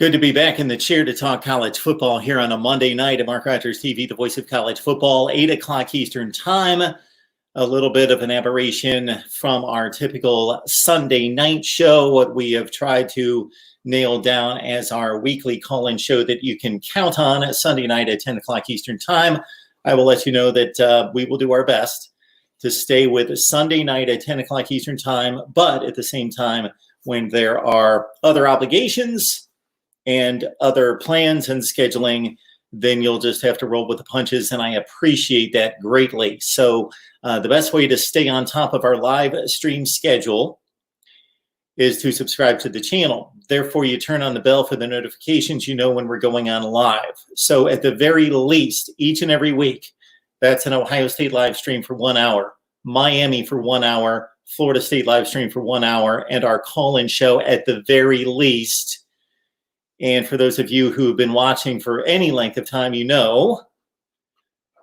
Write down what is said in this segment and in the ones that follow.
Good to be back in the chair to talk college football here on a Monday night at MarkRogersTV, the voice of college football, 8 o'clock Eastern time. A little bit of an aberration from our typical Sunday night show, what we have tried to nail down as our weekly call-in show that you can count on Sunday night at 10 o'clock Eastern time. I will let you know that we will do our best to stay with Sunday night at 10 o'clock Eastern time, but at the same time, when there are other obligations and other plans and scheduling, then you'll just have to roll with the punches, and I appreciate that greatly. So the best way to stay on top of our live stream schedule is to subscribe to the channel. Therefore, you turn on the bell for the notifications, you know when we're going on live. So at the very least, each and every week, that's an Ohio State live stream for 1 hour, Miami for 1 hour, Florida State live stream for 1 hour, and our call-in show at the very least. And for those of you who have been watching for any length of time, you know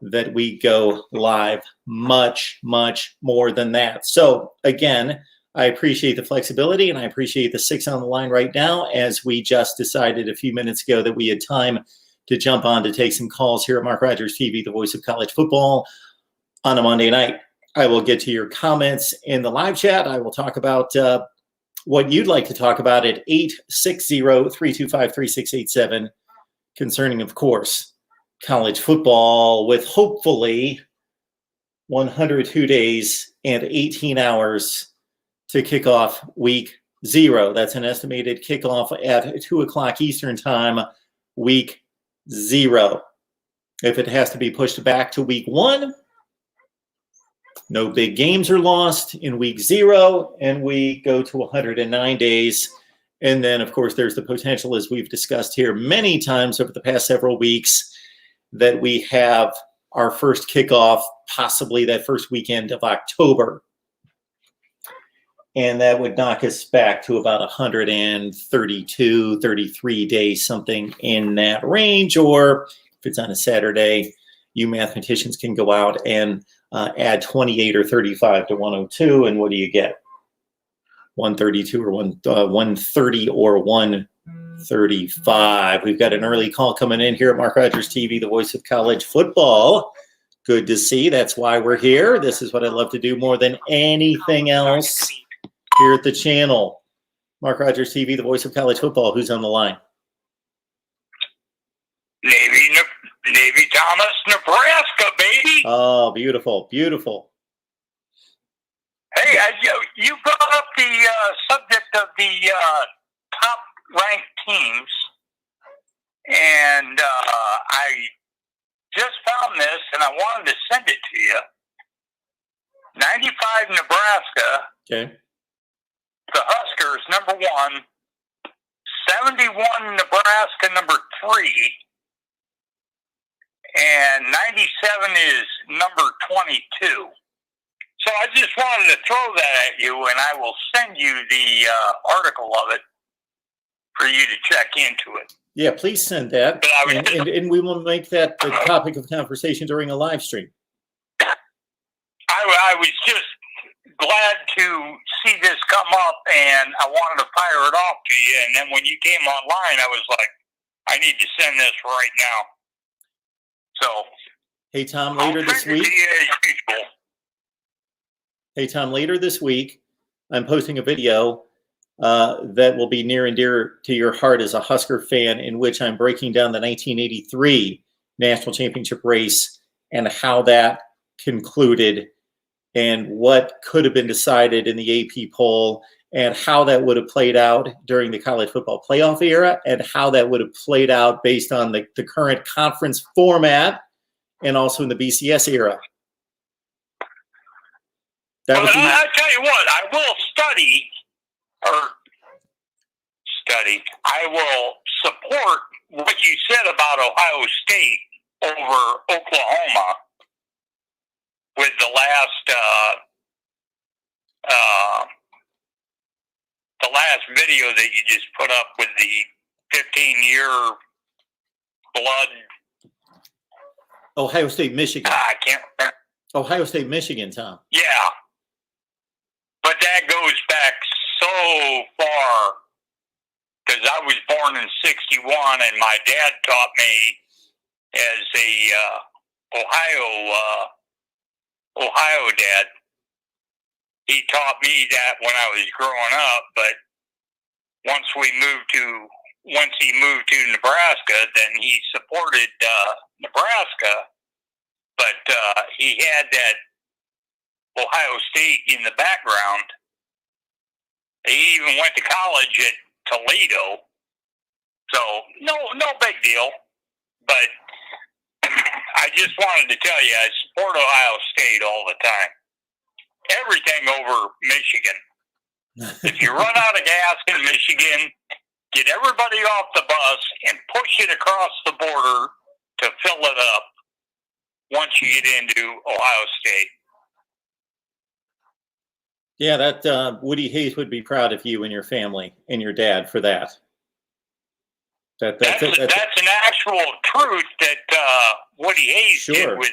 that we go live much, much more than that. So again, I appreciate the flexibility, and I appreciate the 6 on the line right now, as we just decided a few minutes ago that we had time to jump on to take some calls here at MarkRogersTV, the voice of college football, on a Monday night. I will get to your comments in the live chat. I will talk about what you'd like to talk about at 860-325-3687 concerning, of course, college football, with hopefully 102 days and 18 hours to kick off week 0. That's an estimated kickoff at 2 o'clock Eastern time, week 0. If it has to be pushed back to week 1, no big games are lost in week 0, and we go to 109 days. And then, of course, there's the potential, as we've discussed here many times over the past several weeks, that we have our first kickoff possibly that first weekend of October. And that would knock us back to about 132, 33 days, something in that range. Or if it's on a Saturday, you mathematicians can go out and add 28 or 35 to 102, and what do you get? 132 or 130 or 135. We've got an early call coming in here at MarkRogersTV, the voice of college football. Good to see. That's why we're here. This is what I love to do more than anything else here at the channel. MarkRogersTV, the voice of college football. Who's on the line? Navy Thomas, Nebraska, baby. Oh, beautiful, beautiful. Hey, you brought up the subject of the top-ranked teams, and I just found this, and I wanted to send it to you. 95 Nebraska. Okay. The Huskers, number 1. 71 Nebraska, number 3. And 97 is number 22. So I just wanted to throw that at you, and I will send you the article of it for you to check into it. Yeah, please send that, and we will make that the topic of conversation during a live stream. I was just glad to see this come up, and I wanted to fire it off to you, and then when you came online, I was like, I need to send this right now. So, hey Tom, later this week. Hey Tom, later this week, I'm posting a video that will be near and dear to your heart as a Husker fan, in which I'm breaking down the 1983 national championship race and how that concluded, and what could have been decided in the AP poll, and how that would have played out during the college football playoff era, and how that would have played out based on the current conference format, and also in the BCS era. I'll tell you what, I will I will support what you said about Ohio State over Oklahoma with the last video that you just put up with the 15-year blood. Ohio State, Michigan. I can't remember. Ohio State, Michigan, Tom. Yeah. But that goes back so far, because I was born born in 61, and my dad taught me as a Ohio dad. He taught me that when I was growing up, but once he moved to Nebraska, then he supported Nebraska, but he had that Ohio State in the background. He even went to college at Toledo, so no big deal. But I just wanted to tell you, I support Ohio State all the time. Everything over Michigan. If you run out of gas in Michigan, get everybody off the bus and push it across the border to fill it up once you get into Ohio State. Yeah, that Woody Hayes would be proud of you and your family and your dad for that. That's an actual truth that Woody Hayes did with.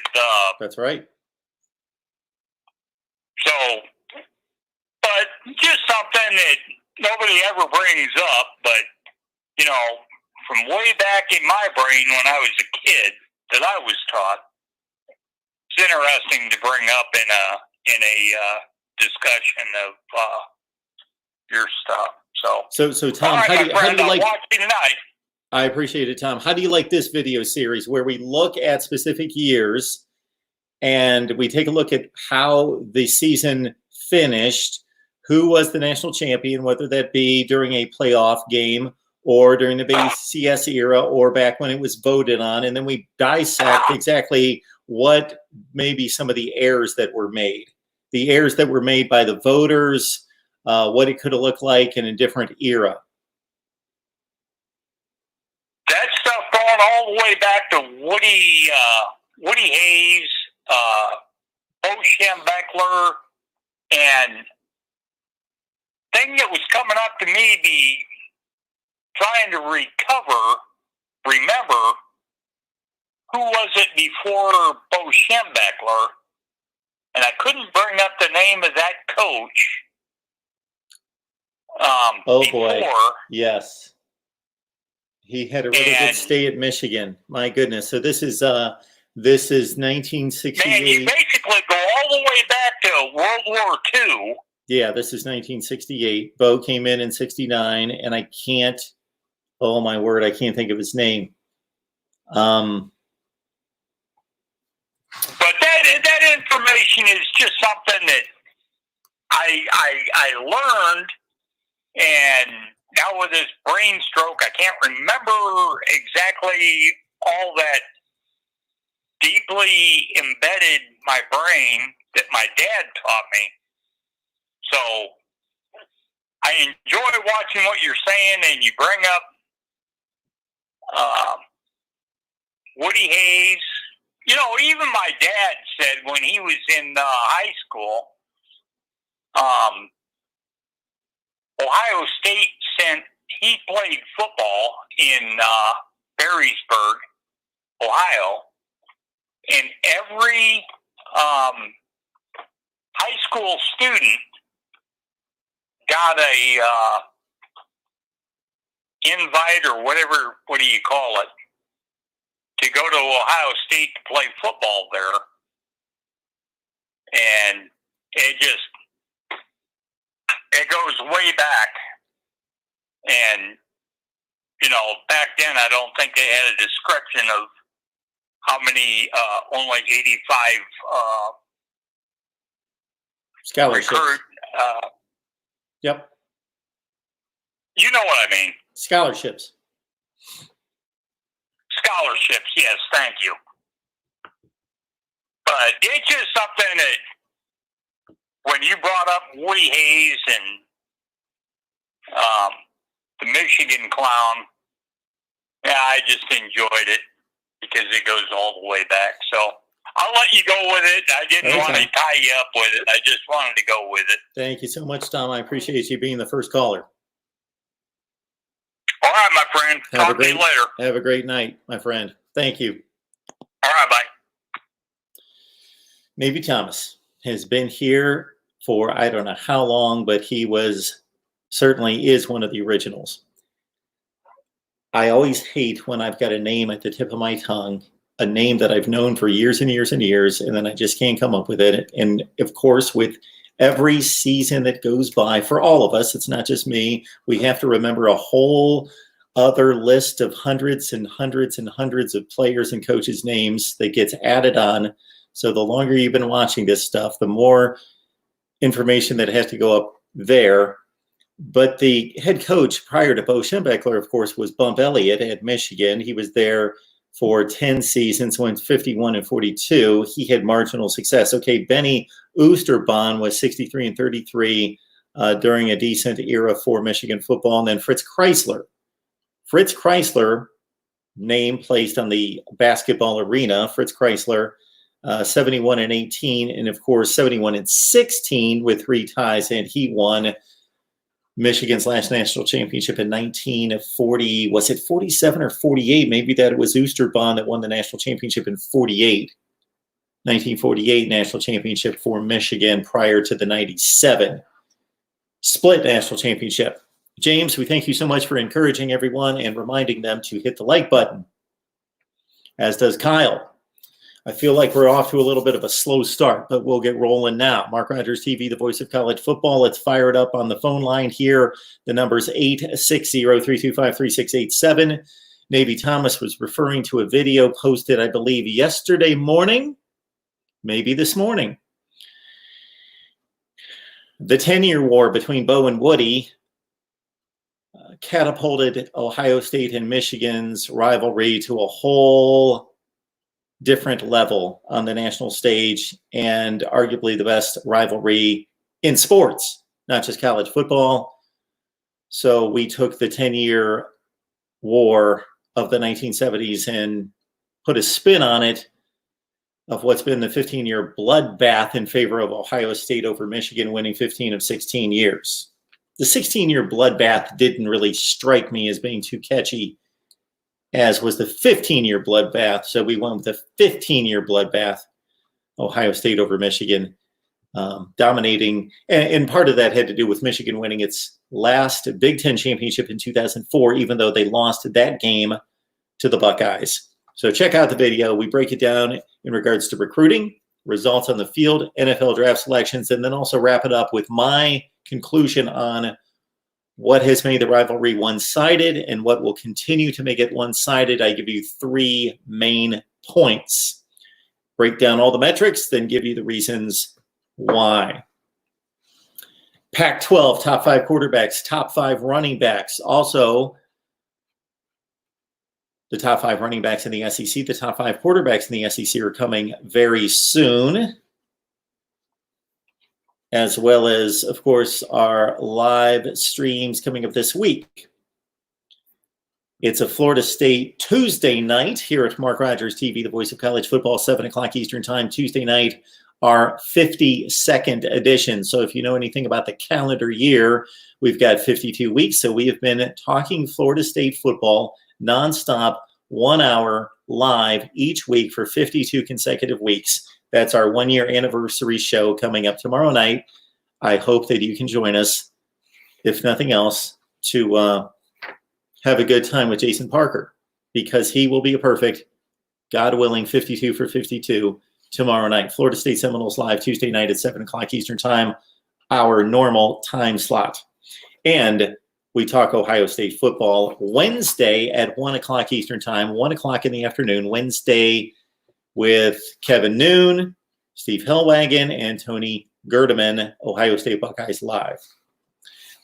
That's right. So, but just something that nobody ever brings up, but you know, from way back in my brain when I was a kid, that I was taught. It's interesting to bring up in a discussion of your stuff. So Tom, right, how do you like? Watching tonight. I appreciate it, Tom. How do you like this video series where we look at specific years and we take a look at how the season finished, who was the national champion, whether that be during a playoff game or during the BCS era or back when it was voted on, and then we dissect exactly what maybe some of the errors that were made. The errors that were made by the voters, what it could have looked like in a different era. That stuff going all the way back to Woody Hayes, Bo Schembechler, and thing that was coming up to me be trying to remember who was it before Bo Schembechler, and I couldn't bring up the name of that coach. Boy, yes. He had a really good stay at Michigan. My goodness. So this is 1968. Man, you basically go all the way back to World War II. Yeah, this is 1968. Bo came in 69, and I can't. Oh my word, I can't think of his name. But that information is just something that I learned, and now with this brain stroke, I can't remember exactly all that deeply embedded my brain that my dad taught me. So I enjoy watching what you're saying, and you bring up Woody Hayes. You know, even my dad said when he was in high school, Ohio State he played football in Perrysburg, Ohio, and every high school student got a invite or whatever, what do you call it, to go to Ohio State to play football there. And it goes way back. And, you know, back then I don't think they had a description of how many, only 85 scholarships. Yep. You know what I mean. Scholarships. Scholarships, yes, thank you. But it's just something that when you brought up Woody Hayes and the Michigan clown, yeah, I just enjoyed it because it goes all the way back. So I'll let you go with it. I didn't want to tie you up with it. I just wanted to go with it. Thank you so much, Tom. I appreciate you being the first caller. All right, my friend. Talk to you later. Have a great night, my friend. Thank you. All right, bye. Maybe Thomas has been here for I don't know how long, but he certainly is one of the originals. I always hate when I've got a name at the tip of my tongue, a name that I've known for years and years and years, and then I just can't come up with it. And of course, with every season that goes by, for all of us, it's not just me, we have to remember a whole other list of hundreds and hundreds and hundreds of players and coaches' names that gets added on. So the longer you've been watching this stuff, the more information that has to go up there. But the head coach prior to Bo Schembechler, of course, was Bump Elliott at Michigan. He was there for 10 seasons, went 51-42. He had marginal success. Okay, Benny Oosterbaan was 63-33 during a decent era for Michigan football. And then Fritz Chrysler, name placed on the basketball arena. Fritz Chrysler, 71-18, and of course 71-16 with 3 ties, and he won Michigan's last national championship in 1940. Was it 47 or 48? Maybe that it was Oosterbaan that won the national championship in 48. 1948 national championship for Michigan prior to the 97 split national championship. James, we thank you so much for encouraging everyone and reminding them to hit the like button, as does Kyle. I feel like we're off to a little bit of a slow start, but we'll get rolling now. Mark Rogers TV, the voice of college football. Let's fire it up on the phone line here. The number's 860-325-3687. Navy Thomas was referring to a video posted, I believe, yesterday morning, maybe this morning. The 10-year war between Bo and Woody catapulted Ohio State and Michigan's rivalry to a whole different level on the national stage, and arguably the best rivalry in sports, not just college football. So we took the 10-year war of the 1970s and put a spin on it of what's been the 15-year bloodbath in favor of Ohio State over Michigan, winning 15 of 16 years. The 16-year bloodbath didn't really strike me as being too catchy, as was the 15-year bloodbath. So we went with the 15-year bloodbath, Ohio State over Michigan, dominating. And part of that had to do with Michigan winning its last Big Ten championship in 2004, even though they lost that game to the Buckeyes. So check out the video. We break it down in regards to recruiting, results on the field, NFL draft selections, and then also wrap it up with my conclusion on what has made the rivalry one-sided and what will continue to make it one-sided. I give you 3 main points. Break down all the metrics, then give you the reasons why. Pac-12, top 5 quarterbacks, top 5 running backs. Also, the top 5 running backs in the SEC, the top 5 quarterbacks in the SEC are coming very soon, as well as, of course, our live streams coming up this week. It's a Florida State Tuesday night here at Mark Rogers TV, the voice of college football, 7 o'clock Eastern time, Tuesday night, our 52nd edition. So if you know anything about the calendar year, we've got 52 weeks. So we have been talking Florida State football nonstop, 1 hour live each week for 52 consecutive weeks. That's our 1-year anniversary show coming up tomorrow night. I hope that you can join us, if nothing else, to have a good time with Jason Parker, because he will be a perfect, God willing, 52 for 52 tomorrow night. Florida State Seminoles live Tuesday night at 7 o'clock Eastern time, our normal time slot. And we talk Ohio State football Wednesday at 1 o'clock Eastern time, 1 o'clock in the afternoon, Wednesday, with Kevin Noon, Steve Hellwagon, and Tony Gerdeman, Ohio State Buckeyes live.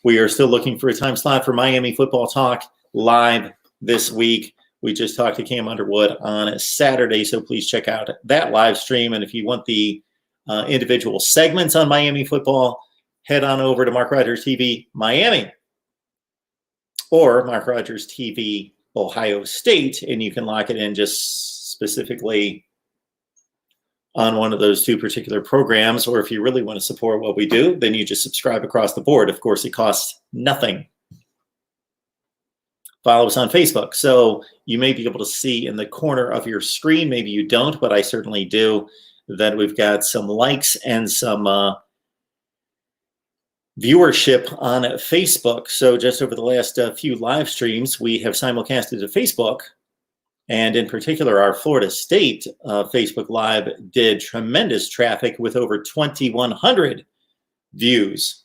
We are still looking for a time slot for Miami football talk live this week. We just talked to Cam Underwood on Saturday, so please check out that live stream. And if you want the individual segments on Miami football, head on over to Mark Rogers TV Miami or Mark Rogers TV Ohio State, and you can lock it in just specifically on one of those 2 particular programs. Or if you really want to support what we do, then you just subscribe across the board. Of course, it costs nothing. Follow us on Facebook. So you may be able to see in the corner of your screen, maybe you don't, but I certainly do, that we've got some likes and some viewership on Facebook. So just over the last few live streams, we have simulcasted to Facebook. And in particular, our Florida State Facebook Live did tremendous traffic with over 2,100 views.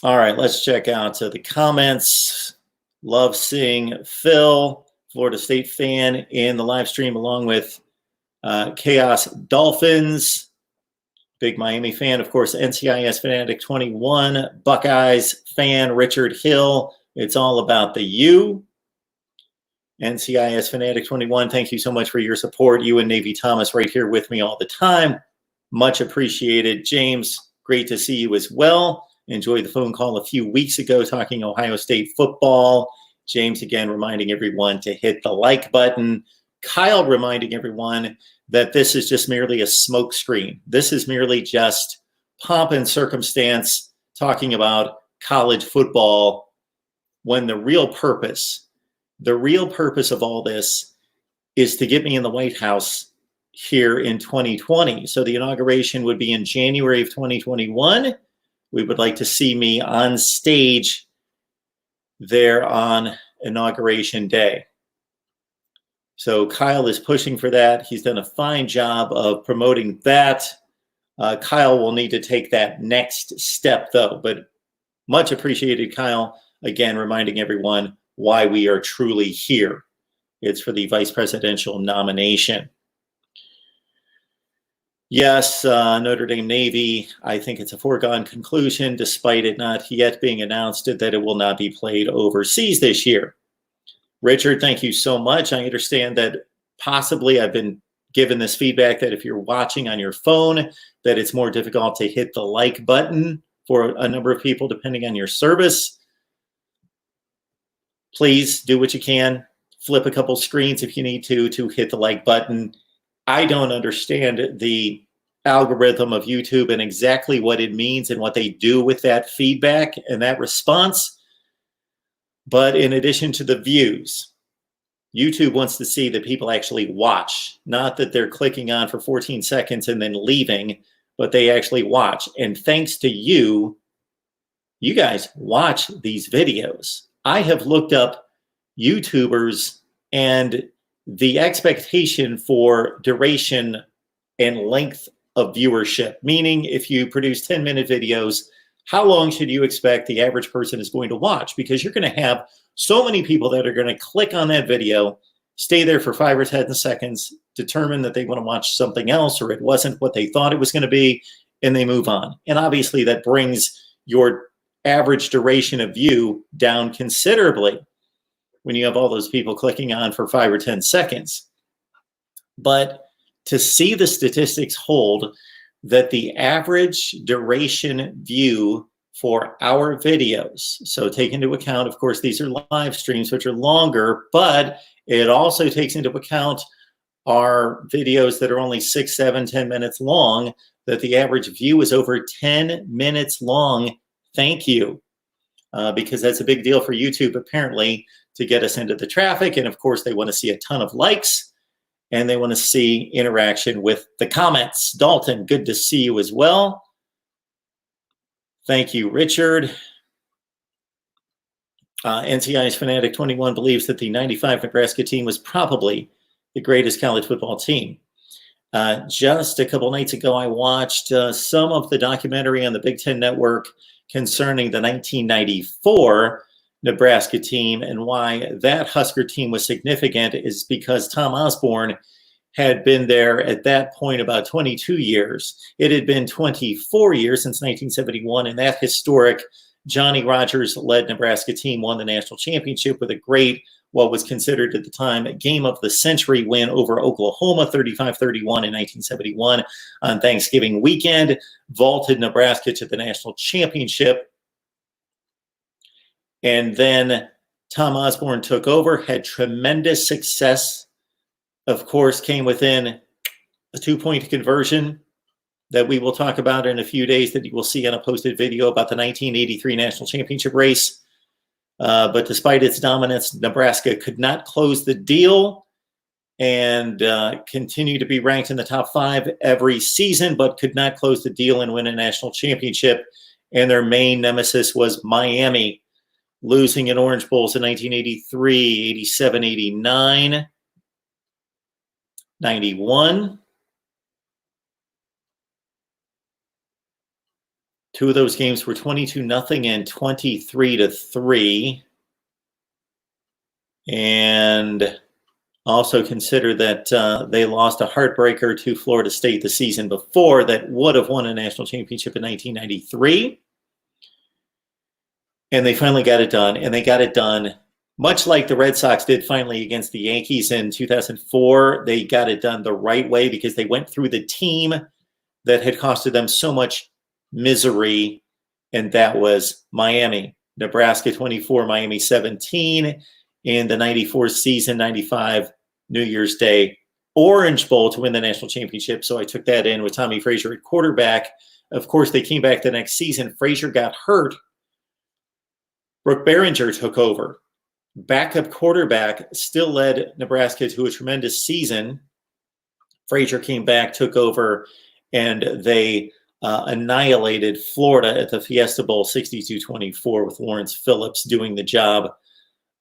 All right, let's check out the comments. Love seeing Phil, Florida State fan, in the live stream, along with Chaos Dolphins. Big Miami fan, of course, NCIS Fanatic 21, Buckeyes fan, Richard Hill. It's all about the U. NCIS Fanatic 21, thank you so much for your support. You and Navy Thomas right here with me all the time. Much appreciated. James, great to see you as well. Enjoyed the phone call a few weeks ago talking Ohio State football. James, again, reminding everyone to hit the like button. Kyle reminding everyone that this is just merely a smoke screen. This is merely just pomp and circumstance talking about college football, when the real purpose of all this is to get me in the White House here in 2020. So the inauguration would be in January of 2021. We would like to see me on stage there on Inauguration Day. So Kyle is pushing for that. He's done a fine job of promoting that. Kyle will need to take that next step, though. But much appreciated, Kyle. Again, reminding everyone why we are truly here. It's for the vice presidential nomination. Yes, Notre Dame Navy, I think it's a foregone conclusion, despite it not yet being announced that it will not be played overseas this year. Richard, thank you so much. I understand that possibly I've been given this feedback that if you're watching on your phone, that it's more difficult to hit the like button for a number of people, depending on your service. Please do what you can. Flip a couple screens if you need to hit the like button. I don't understand the algorithm of YouTube and exactly what it means and what they do with that feedback and that response. But in addition to the views, YouTube wants to see that people actually watch, not that they're clicking on for 14 seconds and then leaving, but they actually watch. And thanks to you, you guys watch these videos. I have looked up YouTubers and the expectation for duration and length of viewership, meaning if you produce 10-minute videos, how long should you expect the average person is going to watch? Because you're going to have so many people that are going to click on that video, stay there for 5 or 10 seconds, determine that they want to watch something else or it wasn't what they thought it was going to be, and they move on. And obviously that brings your average duration of view down considerably when you have all those people clicking on for 5 or 10 seconds. But to see the statistics hold that the average duration view for our videos, so take into account, of course, these are live streams, which are longer, but it also takes into account our videos that are only 6, 7, 10 minutes long, that the average view is over 10 minutes long. Thank you. Because that's a big deal for YouTube, apparently, to get us into the traffic. And of course, they want to see a ton of likes and they want to see interaction with the comments. Dalton, good to see you as well. Thank you, Richard. NCIS Fanatic 21 believes that the 95 Nebraska team was probably the greatest college football team. Just a couple nights ago, I watched some of the documentary on the Big Ten Network concerning the 1994 Nebraska team, and why that Husker team was significant is because Tom Osborne had been there at that point about 22 years. It had been 24 years since 1971, and that historic Johnny Rodgers-led Nebraska team won the national championship with a great, what was considered at the time, a game of the century win over Oklahoma, 35-31 in 1971 on Thanksgiving weekend, vaulted Nebraska to the national championship. And then Tom Osborne took over, had tremendous success, of course, came within a 2-point conversion that we will talk about in a few days, that you will see on a posted video about the 1983 national championship race. But despite its dominance, Nebraska could not close the deal and continue to be ranked in the top 5 every season, but could not close the deal and win a national championship. And their main nemesis was Miami, losing in Orange Bowls in 1983, 87, 89, 91. Two of those games were 22-0 and 23-3. And also consider that they lost a heartbreaker to Florida State the season before that would have won a national championship in 1993. And they finally got it done. And they got it done much like the Red Sox did finally against the Yankees in 2004. They got it done the right way because they went through the team that had costed them so much misery, and that was Miami. Nebraska 24, Miami 17 in the 94 season, 95 New Year's Day Orange Bowl to win the national championship. So I took that in with Tommy Frazier at quarterback. Of course, they came back the next season. Frazier got hurt. Brooke Behringer took over. Backup quarterback still led Nebraska to a tremendous season. Frazier came back, took over, and they annihilated Florida at the Fiesta Bowl 62-24 with Lawrence Phillips doing the job.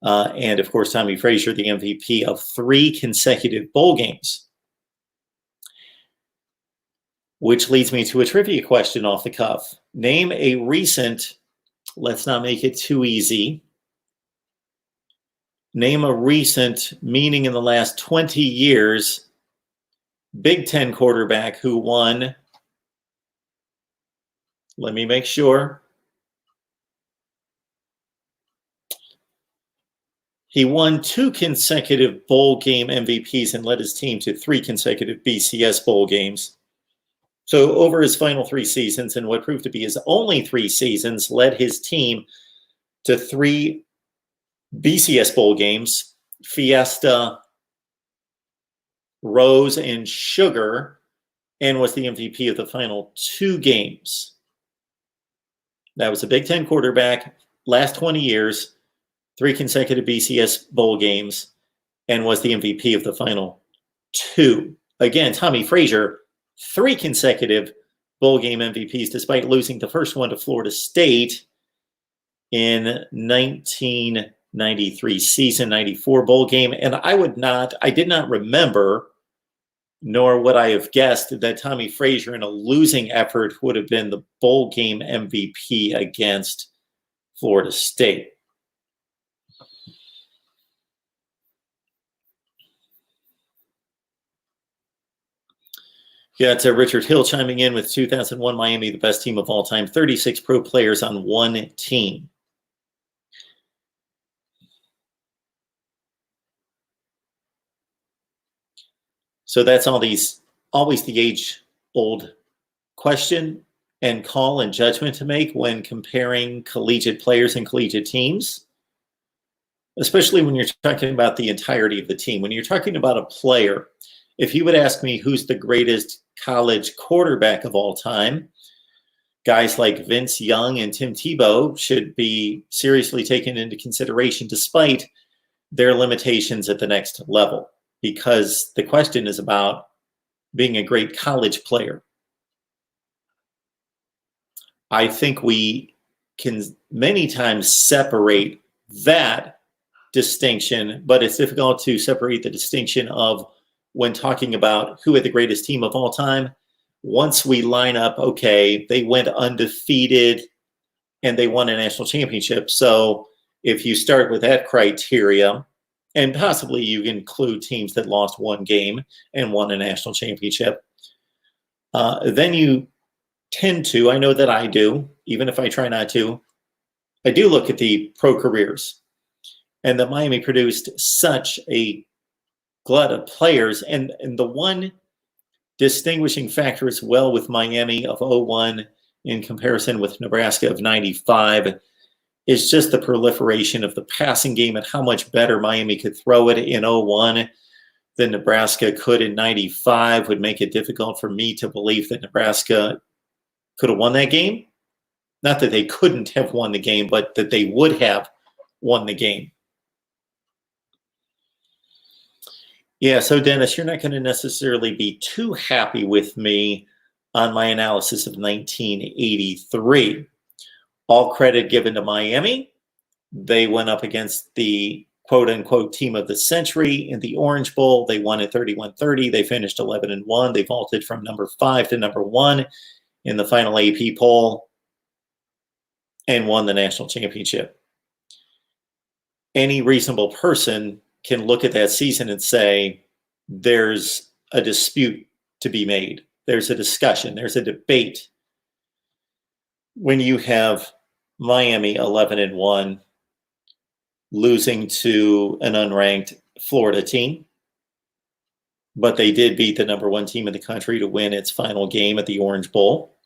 And, of course, Tommy Frazier, the MVP of 3 consecutive bowl games. Which leads me to a trivia question off the cuff. Name a recent, let's not make it too easy. Name a recent, meaning in the last 20 years, Big Ten quarterback who won. Let me make sure. He won 2 consecutive bowl game MVPs and led his team to 3 consecutive BCS bowl games. So over his final 3 seasons and what proved to be his only 3 seasons, led his team to 3 BCS bowl games, Fiesta, Rose, and Sugar, and was the MVP of the final 2 games. That was a Big Ten quarterback, last 20 years, 3 consecutive BCS bowl games, and was the MVP of the final 2. Again, Tommy Frazier, 3 consecutive bowl game MVPs, despite losing the first one to Florida State in 1993 season, 94 bowl game. And I did not remember, nor would I have guessed, that Tommy Frazier in a losing effort would have been the bowl game MVP against Florida State. Got Richard Hill chiming in with 2001 Miami, the best team of all time, 36 pro players on one team. So that's always the age-old question and call and judgment to make when comparing collegiate players and collegiate teams, especially when you're talking about the entirety of the team. When you're talking about a player, if you would ask me who's the greatest college quarterback of all time, guys like Vince Young and Tim Tebow should be seriously taken into consideration despite their limitations at the next level, because the question is about being a great college player. I think we can many times separate that distinction, but it's difficult to separate the distinction of when talking about who had the greatest team of all time. Once we line up, okay, they went undefeated and they won a national championship. So if you start with that criteria, and possibly you include teams that lost 1 game and won a national championship, then you tend to, I know that I do, even if I try not to, I do look at the pro careers. And that Miami produced such a glut of players. And the one distinguishing factor as well with Miami of 01 in comparison with Nebraska of 95 is just the proliferation of the passing game and how much better Miami could throw it in 01 than Nebraska could in 95 would make it difficult for me to believe that Nebraska could have won that game. Not that they couldn't have won the game, but that they would have won the game. Yeah, so Dennis, you're not going to necessarily be too happy with me on my analysis of 1983. All credit given to Miami. They went up against the quote-unquote team of the century in the Orange Bowl. They won at 31-30. They finished 11-1. They vaulted from number 5 to number 1 in the final AP poll and won the national championship. Any reasonable person can look at that season and say, there's a dispute to be made. There's a discussion. There's a debate. When you have Miami 11-1, losing to an unranked Florida team, but they did beat the number 1 team in the country to win its final game at the Orange Bowl.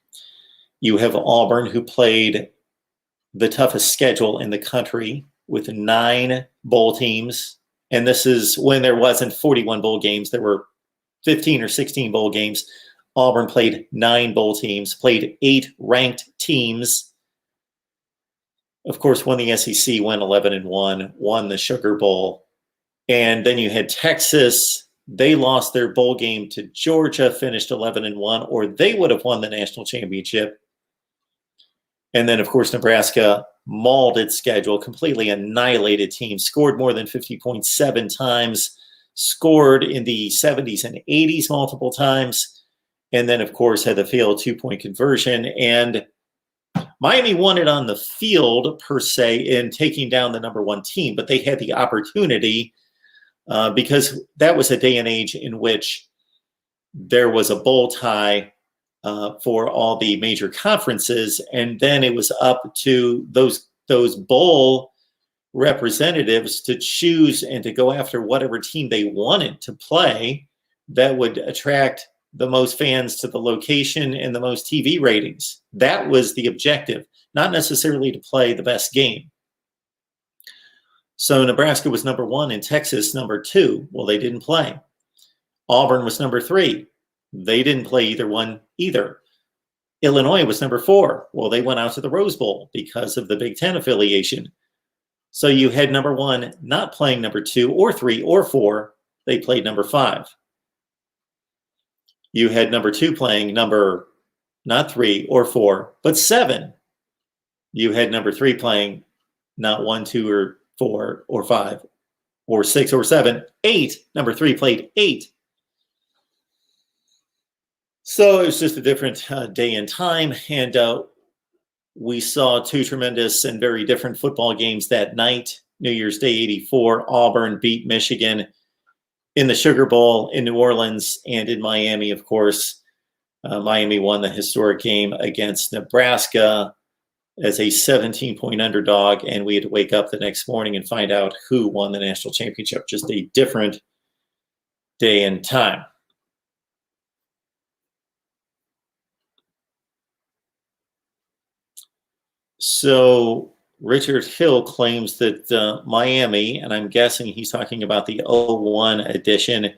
You have Auburn, who played the toughest schedule in the country with 9 bowl teams. And this is when there wasn't 41 bowl games. There were 15 or 16 bowl games. Auburn played 9 bowl teams, played 8 ranked teams. Of course, won the SEC, went 11-1, won the Sugar Bowl. And then you had Texas. They lost their bowl game to Georgia, finished 11-1, or they would have won the national championship. And then, of course, Nebraska mauled its schedule, completely annihilated teams, scored more than 50.7 times, scored in the 70s and 80s multiple times, and then, of course, had the failed 2-point conversion. And Miami won it on the field, per se, in taking down the number 1 team, but they had the opportunity because that was a day and age in which there was a bowl tie for all the major conferences, and then it was up to those bowl representatives to choose and to go after whatever team they wanted to play that would attract the most fans to the location and the most TV ratings. That was the objective, not necessarily to play the best game. So Nebraska was number 1 and Texas number 2. Well, they didn't play. Auburn was number 3. They didn't play either one either. Illinois was number 4. Well, they went out to the Rose Bowl because of the Big Ten affiliation. So you had number 1 not playing number 2 or 3 or 4. They played number 5. You had number 2 playing number not 3 or 4, but 7. You had number 3 playing not 1, 2, or 4 or 5 or 6 or 7, 8. Number 3 played 8. So it was just a different day and time. And we saw 2 tremendous and very different football games that night. New Year's Day 84, Auburn beat Michigan in the Sugar Bowl in New Orleans, and in Miami, of course. Miami won the historic game against Nebraska as a 17-point underdog, and we had to wake up the next morning and find out who won the national championship. Just a different day and time. So Richard Hill claims that Miami, and I'm guessing he's talking about the 01 edition,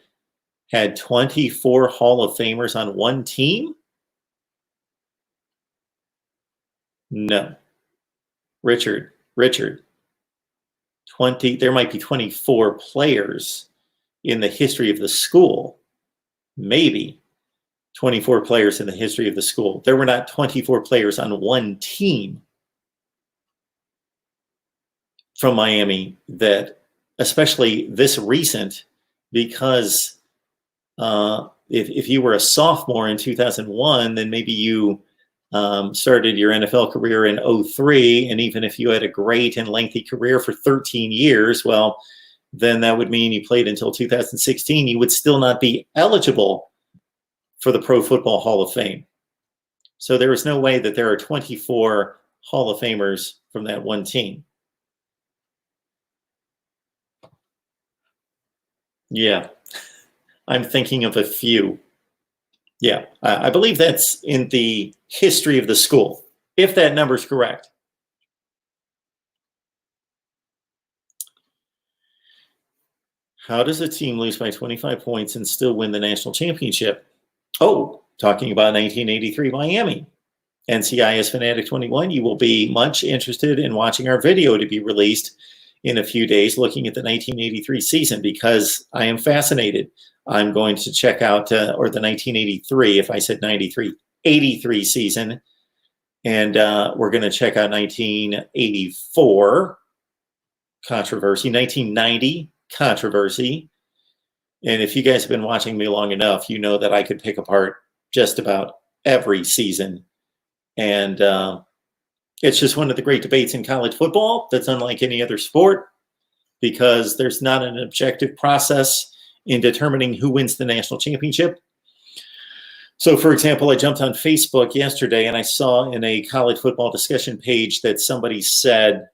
had 24 Hall of Famers on one team? No. Richard, 20, there might be 24 players in the history of the school. Maybe 24 players in the history of the school. There were not 24 players on one team from Miami that, especially this recent, because if you were a sophomore in 2001, then maybe you started your NFL career in 03, and even if you had a great and lengthy career for 13 years, well, then that would mean you played until 2016. You would still not be eligible for the Pro Football Hall of Fame. So there is no way that there are 24 Hall of Famers from that one team. Yeah, I'm thinking of a few. Yeah, I believe that's in the history of the school, if that number is correct. How does a team lose by 25 points and still win the national championship? Oh, talking about 1983 Miami. NCIS Fanatic 21, you will be much interested in watching our video to be released in a few days looking at the 1983 season, because I am fascinated. I'm going to check out, or the 1983, if I said 93, 83 season. And we're going to check out 1984 controversy, 1990 controversy. And if you guys have been watching me long enough, you know that I could pick apart just about every season. And it's just one of the great debates in college football that's unlike any other sport, because there's not an objective process in determining who wins the national championship. So, for example, I jumped on Facebook yesterday and I saw in a college football discussion page that somebody said,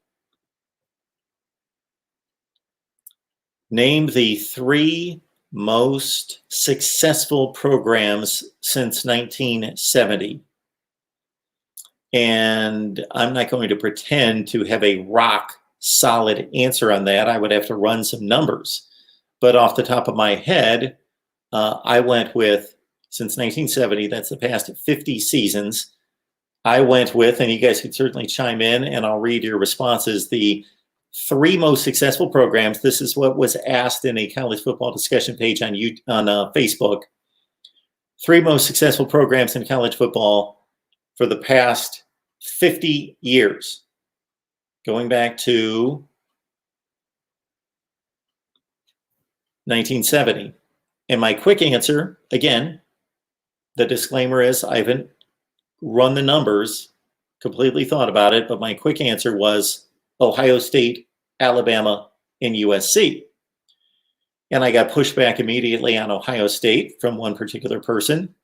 name the 3 most successful programs since 1970. And I'm not going to pretend to have a rock solid answer on that. I would have to run some numbers. But off the top of my head, I went with, since 1970, that's the past 50 seasons, I went with, and you guys could certainly chime in and I'll read your responses, the 3 most successful programs. This is what was asked in a college football discussion page on Facebook. 3 most successful programs in college football for the past 50 years, going back to 1970. And my quick answer, again, the disclaimer is I haven't run the numbers, completely thought about it, but my quick answer was Ohio State, Alabama, and USC. And I got pushed back immediately on Ohio State from one particular person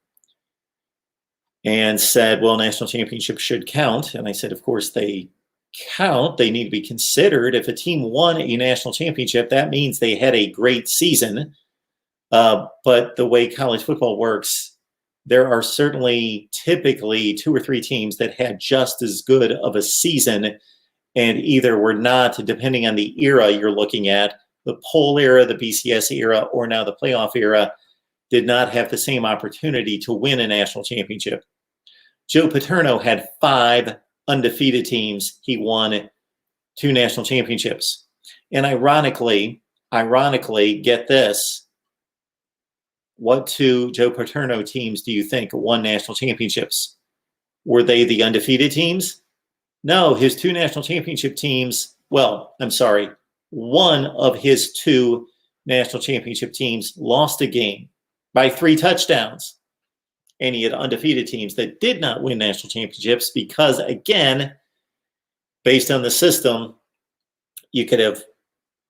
and said, well, national championships should count. And I said, of course they count. They need to be considered. If a team won a national championship, that means they had a great season. But the way college football works, there are certainly typically 2 or 3 teams that had just as good of a season and either were not, depending on the era you're looking at, the poll era, the BCS era, or now the playoff era, did not have the same opportunity to win a national championship. Joe Paterno had 5 undefeated teams. He won 2 national championships. And ironically, get this, what 2 Joe Paterno teams do you think won national championships? Were they the undefeated teams? No, his 2 national championship teams, well, I'm sorry, one of his 2 national championship teams lost a game by 3 touchdowns. And he had undefeated teams that did not win national championships because, again, based on the system, you could have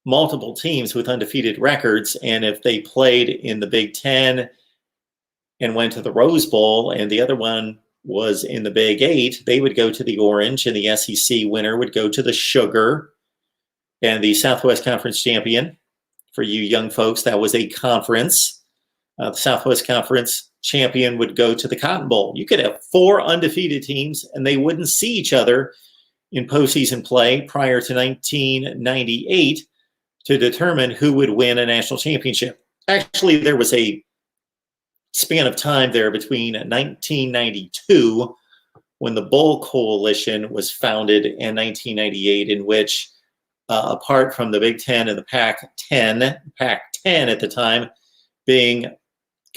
multiple teams with undefeated records, and if they played in the Big Ten and went to the Rose Bowl and the other one was in the Big 8, they would go to the Orange, and the SEC winner would go to the Sugar, and the Southwest Conference champion, for you young folks, that was a conference. The Southwest Conference champion would go to the Cotton Bowl. You could have 4 undefeated teams, and they wouldn't see each other in postseason play prior to 1998 to determine who would win a national championship. Actually, there was a span of time there between 1992, when the Bowl Coalition was founded, and 1998, in which, apart from the Big Ten and the Pac-10 at the time, being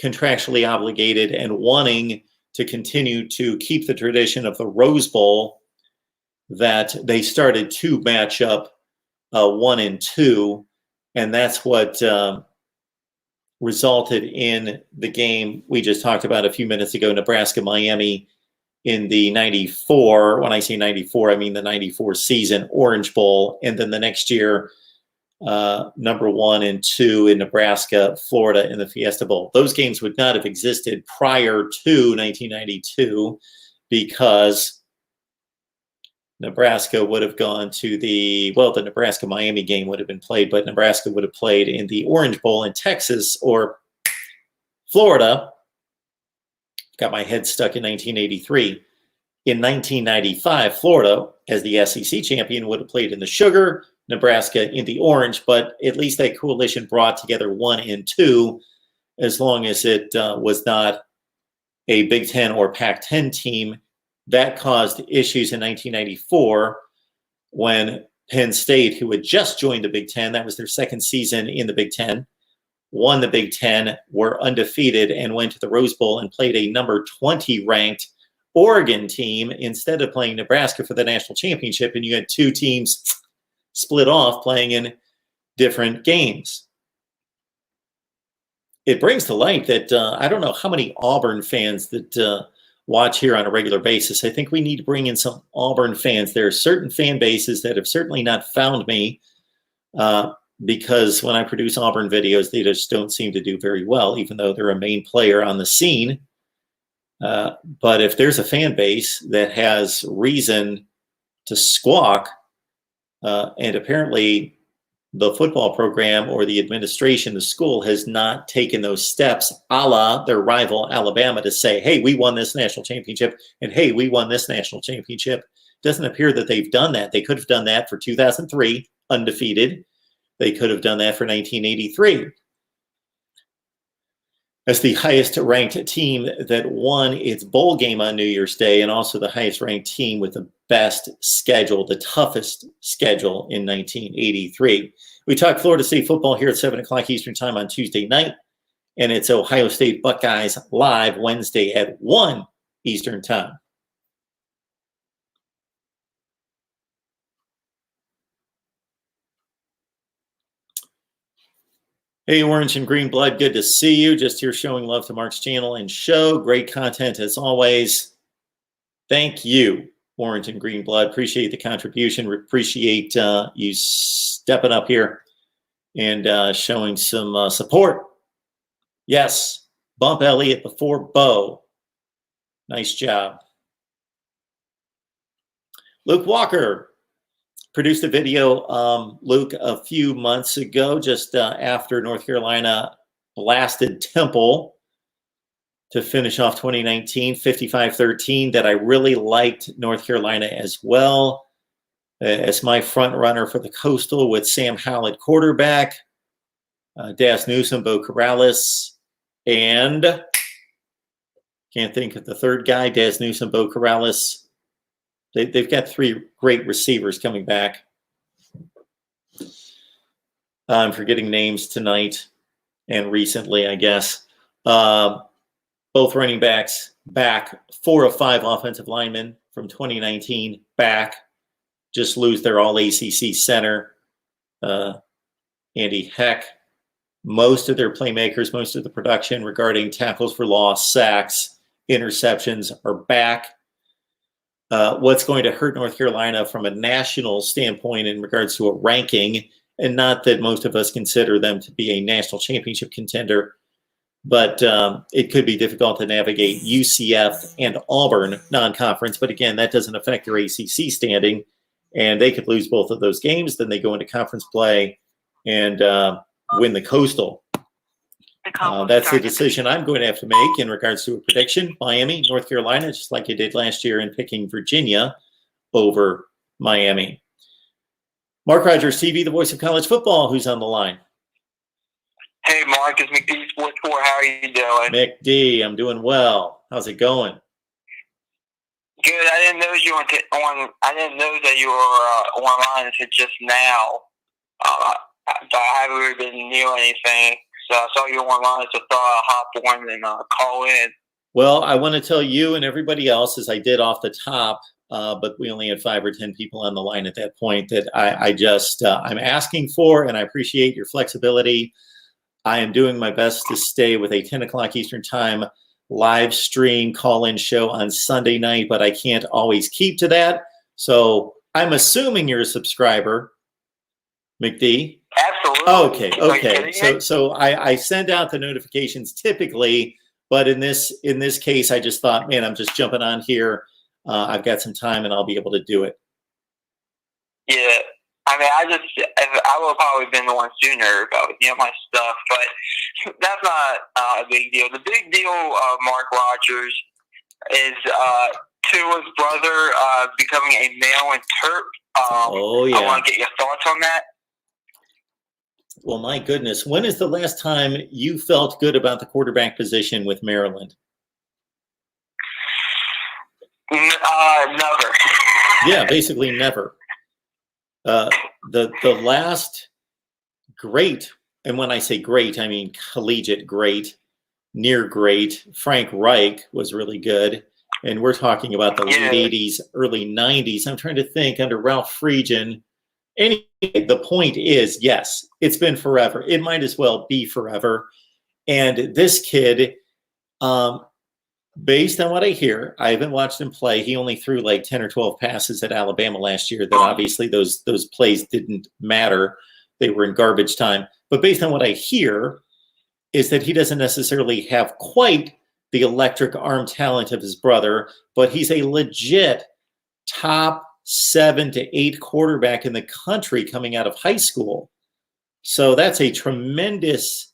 contractually obligated and wanting to continue to keep the tradition of the Rose Bowl, that they started to match up 1 and 2, and that's what resulted in the game we just talked about a few minutes ago, Nebraska-Miami in the 94, when I say 94, I mean the 94 season, Orange Bowl, and then the next year, number 1 and 2 in Nebraska, Florida in the Fiesta Bowl. Those games would not have existed prior to 1992 because Nebraska would have gone to the Nebraska-Miami game would have been played, but Nebraska would have played in the Orange Bowl in Texas or Florida. Got my head stuck in 1983. In 1995, Florida, as the SEC champion, would have played in the Sugar, Nebraska in the Orange, but at least that coalition brought together 1 and 2, as long as it was not a Big Ten or Pac-10 team. That caused issues in 1994 when Penn State, who had just joined the Big Ten, that was their second season in the Big Ten, won the Big Ten, were undefeated, and went to the Rose Bowl and played a number 20 ranked Oregon team instead of playing Nebraska for the national championship, and you had two teams split off playing in different games. It brings to light that I don't know how many Auburn fans that watch here on a regular basis. I think we need to bring in some Auburn fans. There are certain fan bases that have certainly not found me because when I produce Auburn videos, they just don't seem to do very well, even though they're a main player on the scene. But if there's a fan base that has reason to squawk, and apparently the football program or the administration, the school, has not taken those steps a la their rival Alabama to say, hey, we won this national championship, and hey, we won this national championship. It doesn't appear that they've done that. They could have done that for 2003, undefeated. They could have done that for 1983. As the highest ranked team that won its bowl game on New Year's Day, and also the highest ranked team with the best schedule, the toughest schedule in 1983. We talk Florida State football here at 7 o'clock Eastern time on Tuesday night, and it's Ohio State Buckeyes live Wednesday at 1 Eastern time. Hey, Orange and Green Blood, good to see you. Just here showing love to Mark's channel and show. Great content as always. Thank you, Orange and Green Blood. Appreciate the contribution. Appreciate you stepping up here and showing some support. Yes, bump Elliott before Bo. Nice job. Luke Walker produced a video, Luke, a few months ago, just after North Carolina blasted Temple to finish off 2019, 55-13, that I really liked North Carolina as well as my front runner for the Coastal with Sam Howell at quarterback, Daz Newsome, Bo Corrales, and can't think of the third guy, Daz Newsome, Bo Corrales. They've got three great receivers coming back. I'm forgetting names tonight and recently, I guess. Both running backs back. 4 of 5 offensive linemen from 2019 back. Just lose their all-ACC center, Andy Heck. Most of their playmakers, most of the production regarding tackles for loss, sacks, interceptions are back. What's going to hurt North Carolina from a national standpoint in regards to a ranking, and not that most of us consider them to be a national championship contender, but it could be difficult to navigate UCF and Auburn non-conference. But again, that doesn't affect their ACC standing, and they could lose both of those games. Then they go into conference play and win the Coastal. That's the decision I'm going to have to make in regards to a prediction. Miami, North Carolina, just like I did last year in picking Virginia over Miami. Mark Rogers TV, the voice of college football, who's on the line. Hey, Mark, it's McD Sports 4. How are you doing? McD, I'm doing well. How's it going? Good. I didn't know you were I didn't know that you were online until just now. So I haven't really been near anything. So I saw you online, so I thought I'd hop on and call in. Well, I want to tell you and everybody else, as I did off the top, but we only had 5 or 10 people on the line at that point, that I'm asking for, and I appreciate your flexibility. I am doing my best to stay with a 10 o'clock Eastern time live stream call-in show on Sunday night, but I can't always keep to that. So I'm assuming you're a subscriber, McD. Absolutely. Okay. So I send out the notifications typically, but in this case, I just thought, man, I'm just jumping on here. I've got some time and I'll be able to do it. Yeah. I mean, I would have probably been the one sooner about, my stuff, but that's not a big deal. The big deal, Mark Rogers, is Tua's brother becoming a male interp. Oh, yeah. I want to get your thoughts on that. Well, my goodness, when is the last time you felt good about the quarterback position with Maryland? Never. Yeah, basically never. The last great, and when I say great, I mean collegiate great, near great. Frank Reich was really good. And we're talking about the Yeah. late 80s, early 90s. I'm trying to think under Ralph Friedgen. Anyway, the point is, yes, it's been forever. It might as well be forever. And this kid, based on what I hear, I haven't watched him play. He only threw like 10 or 12 passes at Alabama last year. That obviously those plays didn't matter. They were in garbage time. But based on what I hear, is that he doesn't necessarily have quite the electric arm talent of his brother, but he's a legit top 7 to 8 quarterback in the country coming out of high school. So that's a tremendous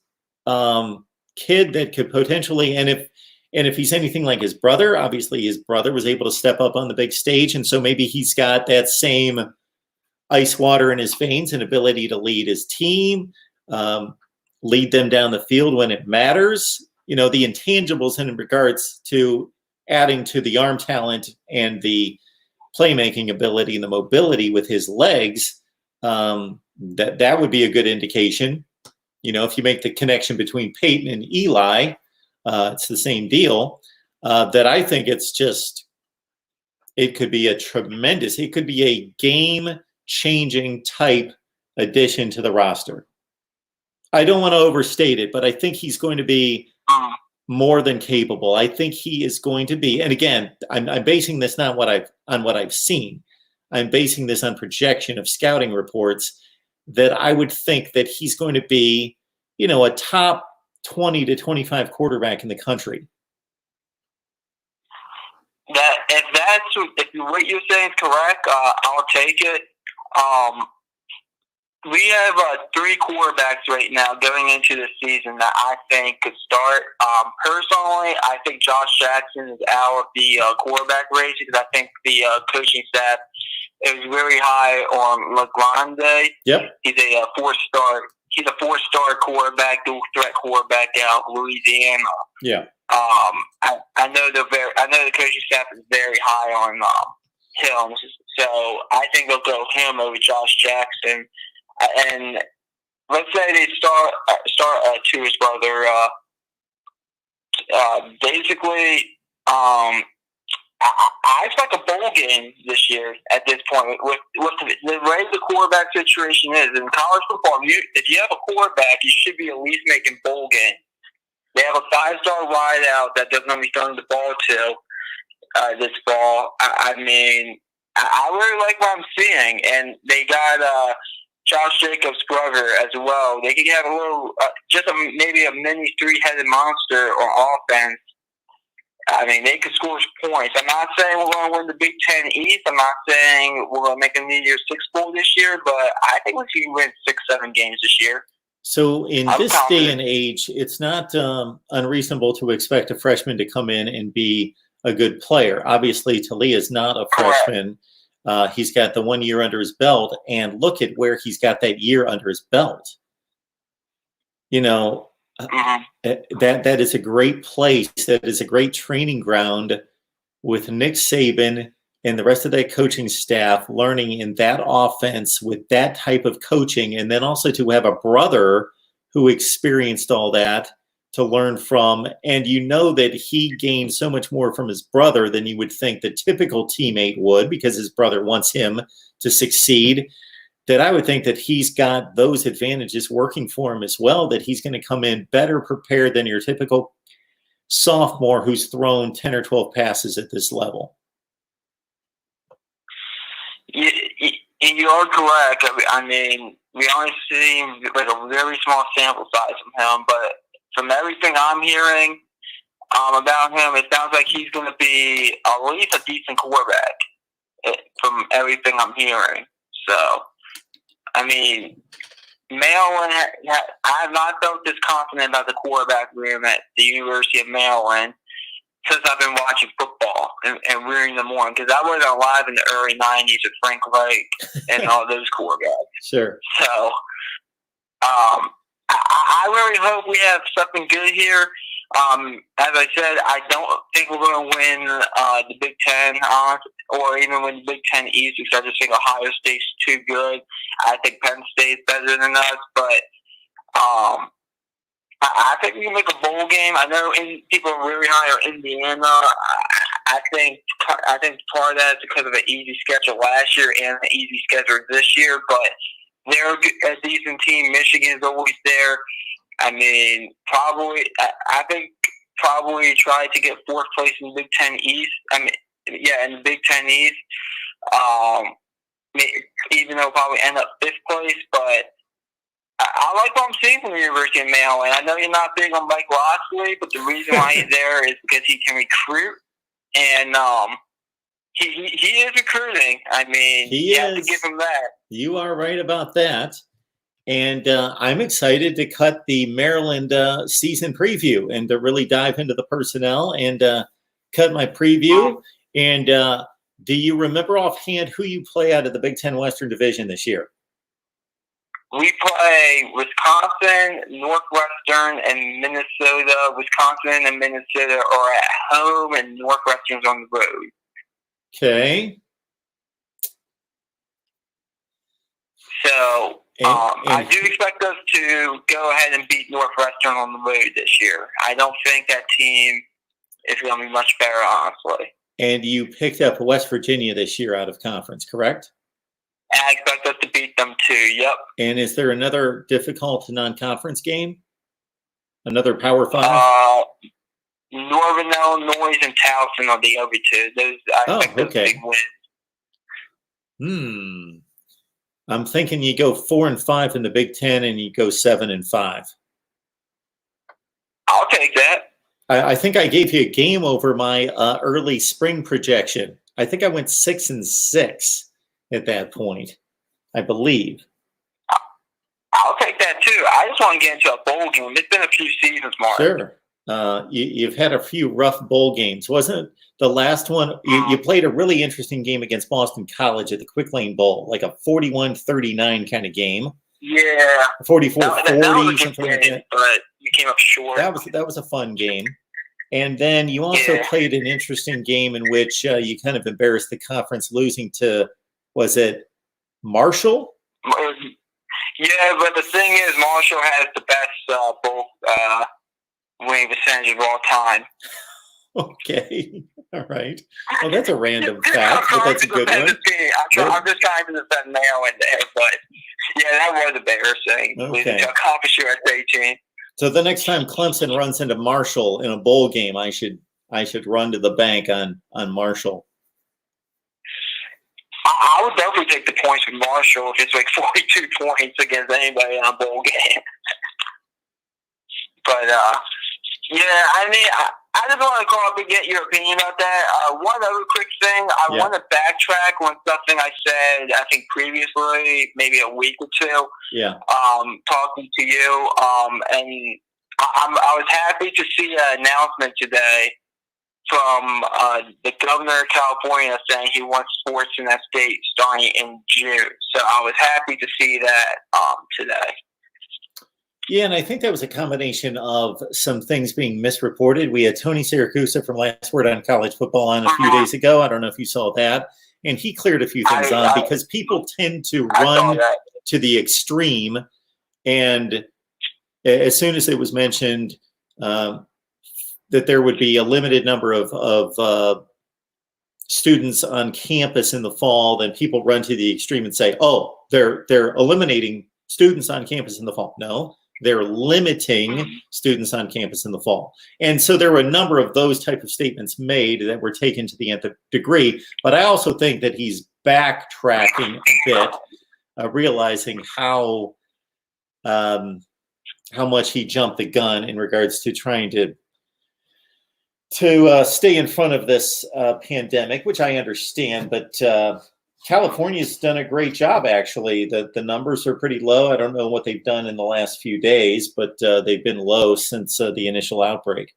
kid that could potentially, and if he's anything like his brother, obviously his brother was able to step up on the big stage, and so maybe he's got that same ice water in his veins and ability to lead his team, lead them down the field when it matters. You know, the intangibles in regards to adding to the arm talent and the playmaking ability and the mobility with his legs, that would be a good indication. You know, if you make the connection between Peyton and Eli, it's the same deal. That I think it could be it could be a game-changing type addition to the roster. I don't want to overstate it, but I think he's going to be more than capable. I think he is going to be, and again, I'm basing this not on what I've seen. I'm basing this on projection of scouting reports that I would think that he's going to be, you know, a top 20 to 25 quarterback in the country. If what you're saying is correct, I'll take it. We have 3 quarterbacks right now going into the season that I think could start. Personally, I think Josh Jackson is out of the quarterback race because I think the coaching staff is very high on LeGrande. Yep. He's a 4-star. He's a 4-star quarterback, dual threat quarterback out of Louisiana. Yeah. I know the coaching staff is very high on him, so I think they'll go him over Josh Jackson. And let's say they start to his brother. Basically, I expect a bowl game this year. At this point, with the way the quarterback situation is in college football, if you have a quarterback, you should be at least making bowl game. They have a 5-star wideout that they're going to be throwing the ball to this fall. I mean, I really like what I'm seeing, and they got Josh Jacobs' brother as well. They could have a little, maybe a mini 3-headed monster on offense. I mean, they could score points. I'm not saying we're going to win the Big Ten East. I'm not saying we're going to make a New Year's Six Bowl this year, but I think we can win 6-7 games this year. So in this day and age, it's not unreasonable to expect a freshman to come in and be a good player. Obviously, Talia is not a freshman. He's got the 1 year under his belt, and look at where he's got that year under his belt. You know, that is a great place. That is a great training ground with Nick Saban and the rest of that coaching staff learning in that offense with that type of coaching, and then also to have a brother who experienced all that to learn from. And you know that he gained so much more from his brother than you would think the typical teammate would, because his brother wants him to succeed, that I would think that he's got those advantages working for him as well, that he's going to come in better prepared than your typical sophomore who's thrown 10 or 12 passes at this level. You are correct. I mean, we only see like a very small sample size from him, but from everything I'm hearing about him, it sounds like he's going to be at least a decent quarterback from everything I'm hearing. So, I mean, Maryland, I have not felt this confident about the quarterback room at the University of Maryland since I've been watching football and reading the morning, because I wasn't alive in the early 90s with Frank Reich and all those quarterbacks. Sure. So, I really hope we have something good here. As I said, I don't think we're going to win the Big Ten or even win the Big Ten East, because I just think Ohio State's too good. I think Penn State's better than us, but I think we can make a bowl game. I know people are really high on Indiana. I think part of that is because of an easy schedule last year and an easy schedule this year. But they're a decent team. Michigan's always there. I mean, I think probably try to get fourth place in the Big Ten East. I mean, yeah, in the Big Ten East. Even though probably end up fifth place, but I like what I'm seeing from the University of Maryland. I know you're not big on Mike Locksley, but the reason why he's there is because he can recruit, and he is recruiting. I mean, you have to give him that. You are right about that. And I'm excited to cut the Maryland season preview and to really dive into the personnel and cut my preview. And do you remember offhand who you play out of the Big Ten Western Division this year? We play Wisconsin, Northwestern, and Minnesota. Wisconsin and Minnesota are at home, and Northwestern's on the road. Okay. So I do expect us to go ahead and beat Northwestern on the road this year. I don't think that team is going to be much better, honestly. And you picked up West Virginia this year out of conference, correct? I expect us to beat them too, yep. And is there another difficult non-conference game? Another Power 5? Northern Illinois and Towson are the other two. I think those big wins. I'm thinking you go 4-5 in the Big Ten and you go 7-5. I'll take that. I think I gave you a game over my early spring projection. I think I went 6-6 at that point, I believe. I'll take that too. I just want to get into a bowl game. It's been a few seasons, Mark. Sure. You've had a few rough bowl games. Wasn't the last one? You played a really interesting game against Boston College at the Quick Lane Bowl, like a 41-39 kind of game. Yeah. 44-40, something like that. But you came up short. That was a fun game. And then you also played an interesting game in which you kind of embarrassed the conference, losing to, was it Marshall? Yeah, but the thing is, Marshall has the best bowl winning percentage of all time. Okay. All right. Well, that's a random fact, but that's a good one. I'm just trying to defend Maryland there, but yeah, that was embarrassing. Okay. To accomplish USA team. So the next time Clemson runs into Marshall in a bowl game, I should run to the bank on Marshall. I would definitely take the points with Marshall if it's like 42 points against anybody in a bowl game. But yeah, I mean, I just want to call up and get your opinion about that. One other quick thing, I want to backtrack on something I said, I think previously, maybe a week or two. Yeah. Talking to you, and I was happy to see an announcement today from the governor of California saying he wants sports in that state starting in June. So I was happy to see that today. Yeah, and I think that was a combination of some things being misreported. We had Tony Siracusa from Last Word on College Football on a few days ago. I don't know if you saw that. And he cleared a few things on because people tend to run to the extreme. And as soon as it was mentioned that there would be a limited number of students on campus in the fall, then people run to the extreme and say, oh, they're eliminating students on campus in the fall. No. They're limiting students on campus in the fall. And so there were a number of those type of statements made that were taken to the nth degree. But I also think that he's backtracking a bit, realizing how much he jumped the gun in regards to trying to stay in front of this pandemic, which I understand. But California's done a great job, actually. The numbers are pretty low. I don't know what they've done in the last few days, but they've been low since the initial outbreak.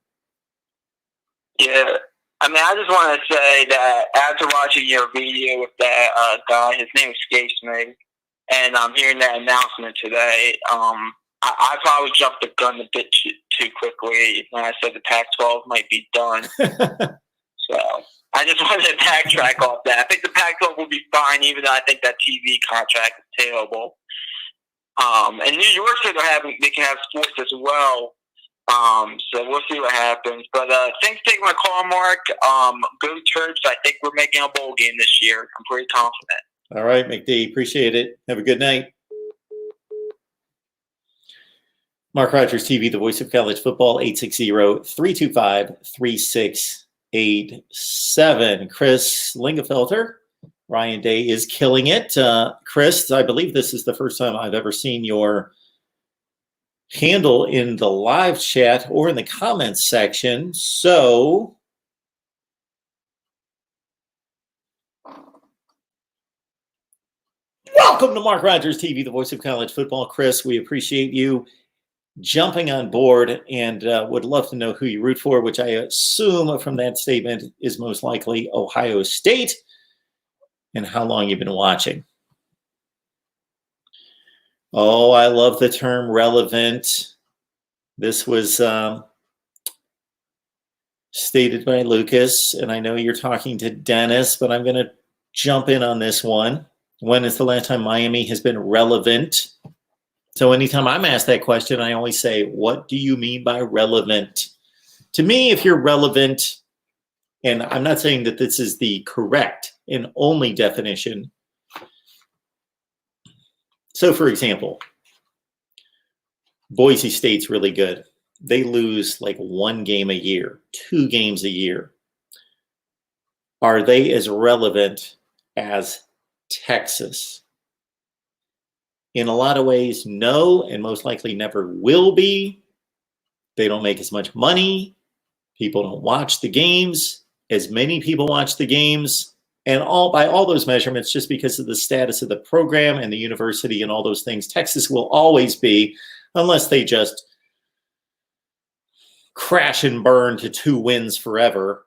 Yeah. I mean, I just want to say that after watching your video with that guy, his name escapes me, and I'm hearing that announcement today, I probably jumped the gun a bit too quickly when I said the Pac-12 might be done. So I just wanted to backtrack off that. I think the Pac-12 will be fine, even though I think that TV contract is terrible. And New York said they can have sports as well So we'll see what happens. But thanks for taking my call, Mark. Go Terps. I think we're making a bowl game this year. I'm pretty confident. All right, McD. Appreciate it. Have a good night. Mark Rogers TV, the voice of college football, 860-325-3687. Chris Lingefelter, Ryan Day is killing it. Chris, I believe this is the first time I've ever seen your handle in the live chat or in the comments section. So welcome to Mark Rogers TV, the voice of college football. Chris, we appreciate you jumping on board and would love to know who you root for, which I assume from that statement is most likely Ohio State, and how long you've been watching. Oh, I love the term relevant. This was stated by Lucas, and I know you're talking to Dennis, but I'm going to jump in on this one. When is the last time Miami has been relevant? So anytime I'm asked that question, I always say, what do you mean by relevant? To me, if you're relevant, and I'm not saying that this is the correct and only definition. So, for example, Boise State's really good. They lose like 1 game a year, 2 games a year. Are they as relevant as Texas? In a lot of ways, no, and most likely never will be. They don't make as much money. People don't watch the games. As many people watch the games. And by all those measurements, just because of the status of the program and the university and all those things, Texas will always be, unless they just crash and burn to 2 wins forever,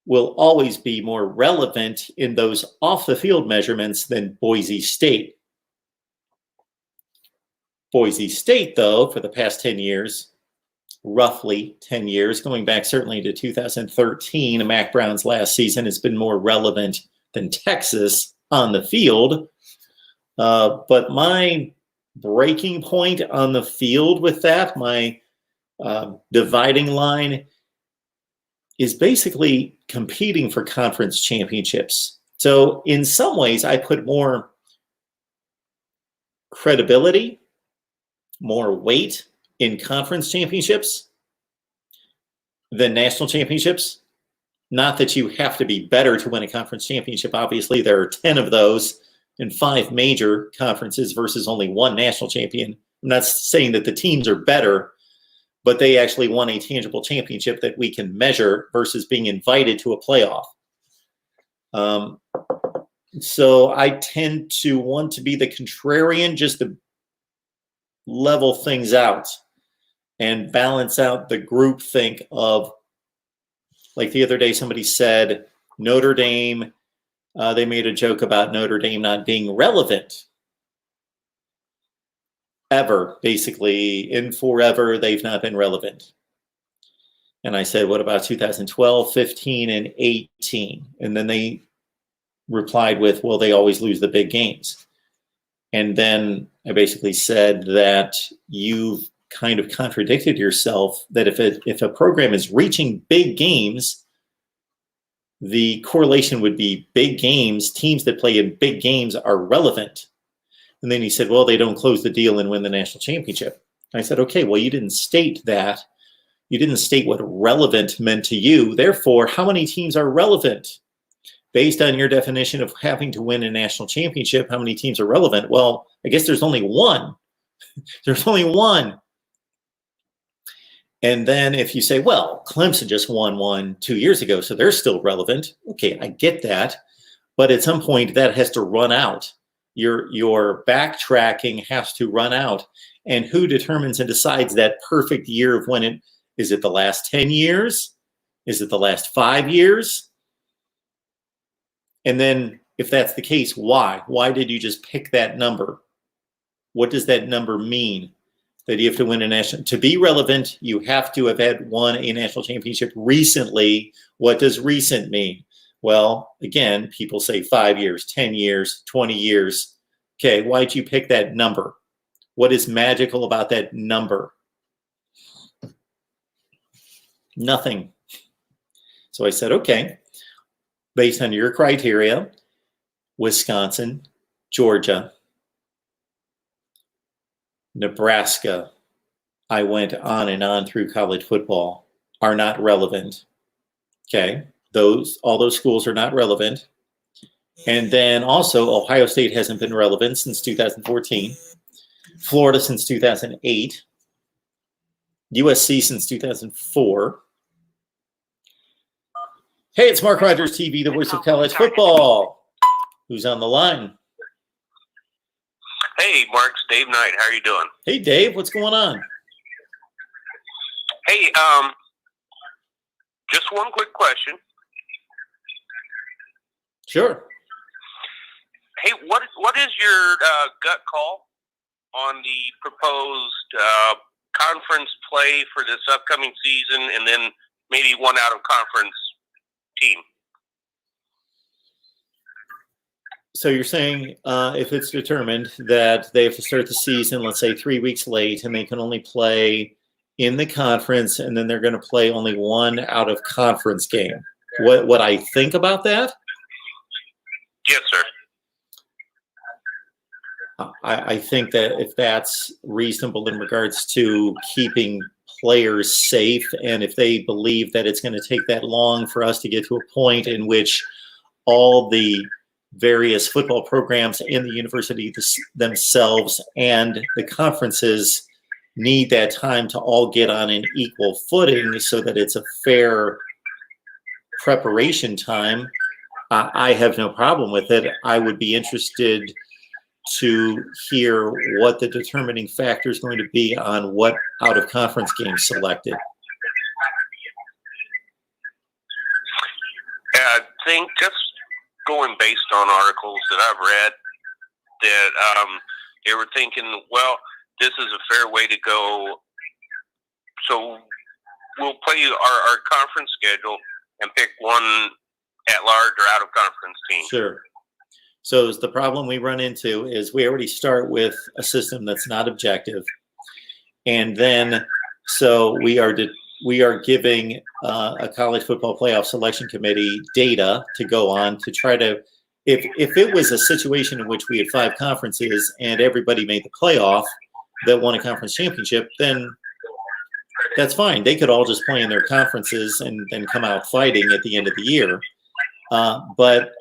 will always be more relevant in those off-the-field measurements than Boise State. Boise State, though, for the past 10 years, roughly 10 years, going back certainly to 2013, Mac Brown's last season, has been more relevant than Texas on the field. But my breaking point on the field with that, my dividing line, is basically competing for conference championships. So in some ways, I put more credibility, more weight in conference championships than national championships. Not that you have to be better to win a conference championship. Obviously, there are 10 of those in 5 major conferences versus only 1 national champion. I'm not saying that the teams are better, but they actually won a tangible championship that we can measure versus being invited to a playoff. So I tend to want to be the contrarian, just to level things out and balance out the groupthink of, like the other day, somebody said Notre Dame, they made a joke about Notre Dame not being relevant ever. Basically, in forever, they've not been relevant. And I said, what about 2012, 15, and 18? And then they replied with, well, they always lose the big games. And then I basically said that you've kind of contradicted yourself, that if a program is reaching big games, the correlation would be big games, teams that play in big games are relevant. And then he said, well, they don't close the deal and win the national championship. I said, okay, well, you didn't state that. You didn't state what relevant meant to you. Therefore, how many teams are relevant? Based on your definition of having to win a national championship, how many teams are relevant? Well, I guess there's only 1. There's only 1. And then if you say, well, Clemson just won 1 2 years ago, so they're still relevant. Okay, I get that. But at some point, that has to run out. Your backtracking has to run out. And who determines and decides that perfect year of when it is? It the last 10 years? Is it the last 5 years? And then if that's the case, why? Why did you just pick that number? What does that number mean? That you have to win a national, to be relevant, you have to have won a national championship recently. What does recent mean? Well, again, people say 5 years, 10 years, 20 years. Okay, why'd you pick that number? What is magical about that number? Nothing. So I said, okay, based on your criteria, Wisconsin, Georgia, Nebraska, I went on and on through college football, are not relevant. Okay, all those schools are not relevant. And then also Ohio State hasn't been relevant since 2014, Florida since 2008, USC since 2004. Hey, it's Mark Rogers TV, the voice of college football. Who's on the line? Hey, Mark, it's Dave Knight. How are you doing? Hey, Dave, what's going on? Hey, just one quick question. Sure. Hey, what is your gut call on the proposed conference play for this upcoming season, and then maybe one out of conference team? So you're saying if it's determined that they have to start the season, let's say 3 weeks late, and they can only play in the conference, and then they're going to play only one out of conference game. What I think about that? Yes, sir. I think that if that's reasonable in regards to keeping players safe, and if they believe that it's going to take that long for us to get to a point in which all the various football programs in the university themselves and the conferences need that time to all get on an equal footing so that it's a fair preparation time, I have no problem with it. I would be interested to hear what the determining factor is going to be on what out-of-conference games selected. I think just going based on articles that I've read, that they were thinking, well, this is a fair way to go. So we'll play our conference schedule and pick one at-large or out-of-conference team. Sure. So the problem we run into is we already start with a system that's not objective. And then so we are giving a college football playoff selection committee data to go on to try to, if it was a situation in which we had 5 conferences and everybody made the playoff that won a conference championship, then that's fine. They could all just play in their conferences and then come out fighting at the end of the year. But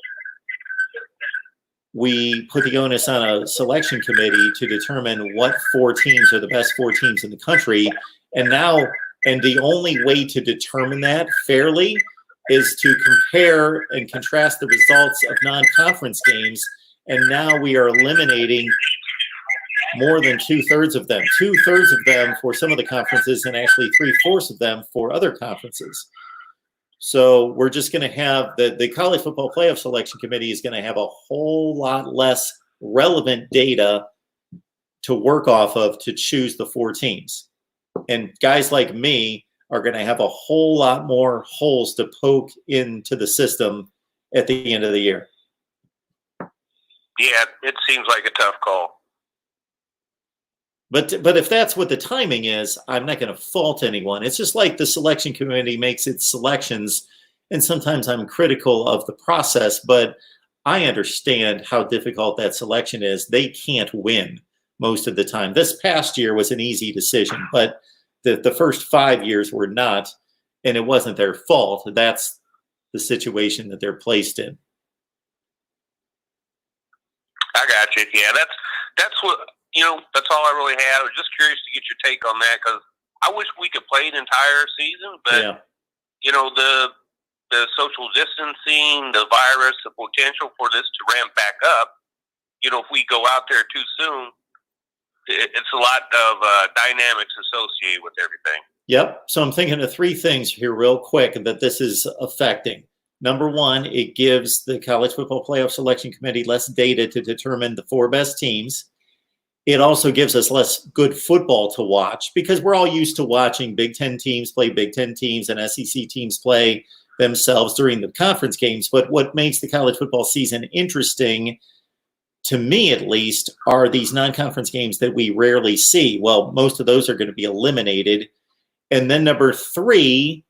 we put the onus on a selection committee to determine what 4 teams are the best 4 teams in the country. And the only way to determine that fairly is to compare and contrast the results of non-conference games. And now we are eliminating more than 2/3 of them. 2/3 of them for some of the conferences and actually 3/4 of them for other conferences. So we're just going to have the college football playoff selection committee is going to have a whole lot less relevant data to work off of to choose the 4 teams. And guys like me are going to have a whole lot more holes to poke into the system at the end of the year. Yeah, it seems like a tough call. But if that's what the timing is, I'm not going to fault anyone. It's just like the selection committee makes its selections, and sometimes I'm critical of the process, but I understand how difficult that selection is. They can't win most of the time. This past year was an easy decision, but the first 5 years were not, and it wasn't their fault. That's the situation that they're placed in. I got you. Yeah, that's what. That's all I really had. I was just curious to get your take on that, because I wish we could play an entire season, but yeah. The social distancing, the virus, the potential for this to ramp back up. If we go out there too soon, it's a lot of dynamics associated with everything. Yep. So I'm thinking of 3 things here real quick that this is affecting. Number 1, it gives the college football playoff selection committee less data to determine the 4 best teams. It also gives us less good football to watch, because we're all used to watching Big Ten teams play Big Ten teams and SEC teams play themselves during the conference games. But what makes the college football season interesting, to me at least, are these non-conference games that we rarely see. Well, most of those are going to be eliminated. And then number 3,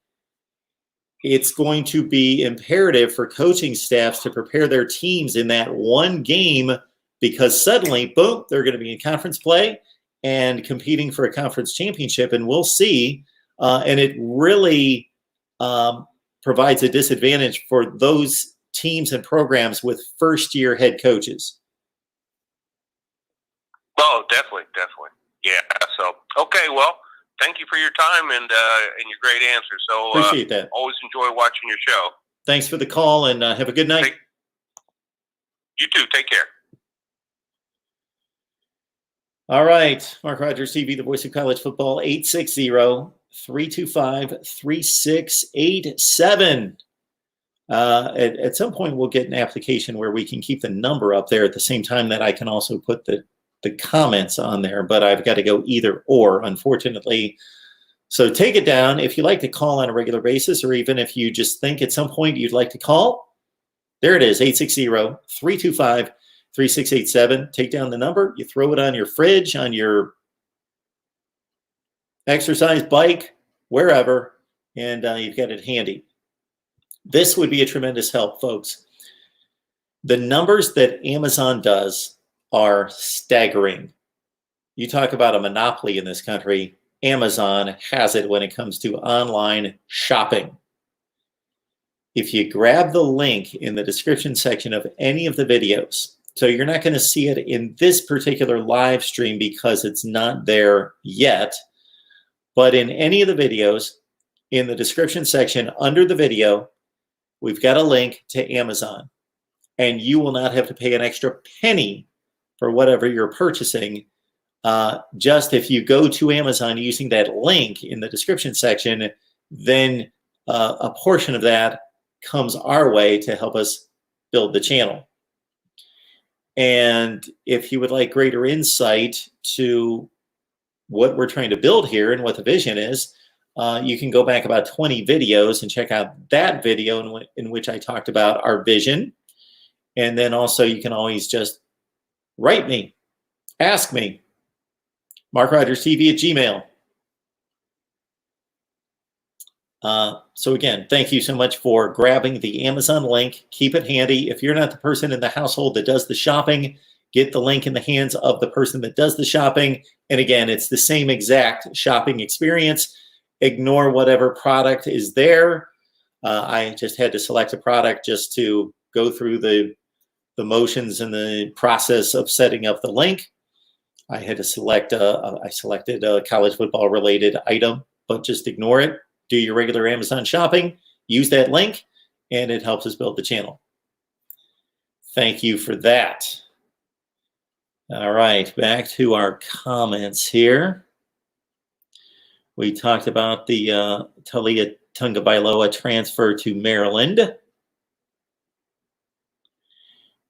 it's going to be imperative for coaching staffs to prepare their teams in that one game, because suddenly, boom, they're going to be in conference play and competing for a conference championship, and we'll see. And it really provides a disadvantage for those teams and programs with first-year head coaches. Oh, definitely. Yeah. So, okay. Well, thank you for your time and your great answer. So, appreciate that. Always enjoy watching your show. Thanks for the call, and have a good night. You too. Take care. All right. Mark Rogers TV, the voice of college football, 860-325-3687. At some point, we'll get an application where we can keep the number up there at the same time that I can also put the comments on there, but I've got to go either or, unfortunately. So take it down. If you like to call on a regular basis, or even if you just think at some point you'd like to call, there it is, 860-325-3687. Take down the number. You throw it on your fridge, on your exercise bike, wherever, and you've got it handy. This would be a tremendous help, folks. The numbers that Amazon does are staggering. You talk about a monopoly in this country. Amazon has it when it comes to online shopping. If you grab the link in the description section of any of the videos, so you're not going to see it in this particular live stream because it's not there yet, but in any of the videos, in the description section under the video, we've got a link to Amazon, and you will not have to pay an extra penny for whatever you're purchasing. Just if you go to Amazon using that link in the description section, then a portion of that comes our way to help us build the channel. And if you would like greater insight to what we're trying to build here and what the vision is, you can go back about 20 videos and check out that video in which I talked about our vision. And then also you can always just write me, ask me, MarkRogersTV@gmail.com. So again, thank you so much for grabbing the Amazon link. Keep it handy. If you're not the person in the household that does the shopping, get the link in the hands of the person that does the shopping. And again, it's the same exact shopping experience. Ignore whatever product is there. I just had to select a product just to go through the motions and the process of setting up the link. I had to select, I selected a college football related item, but just ignore it. Do your regular Amazon shopping, use that link, and it helps us build the channel. Thank you for that. All right, back to our comments here. We talked about the Talia Tungabailoa transfer to Maryland.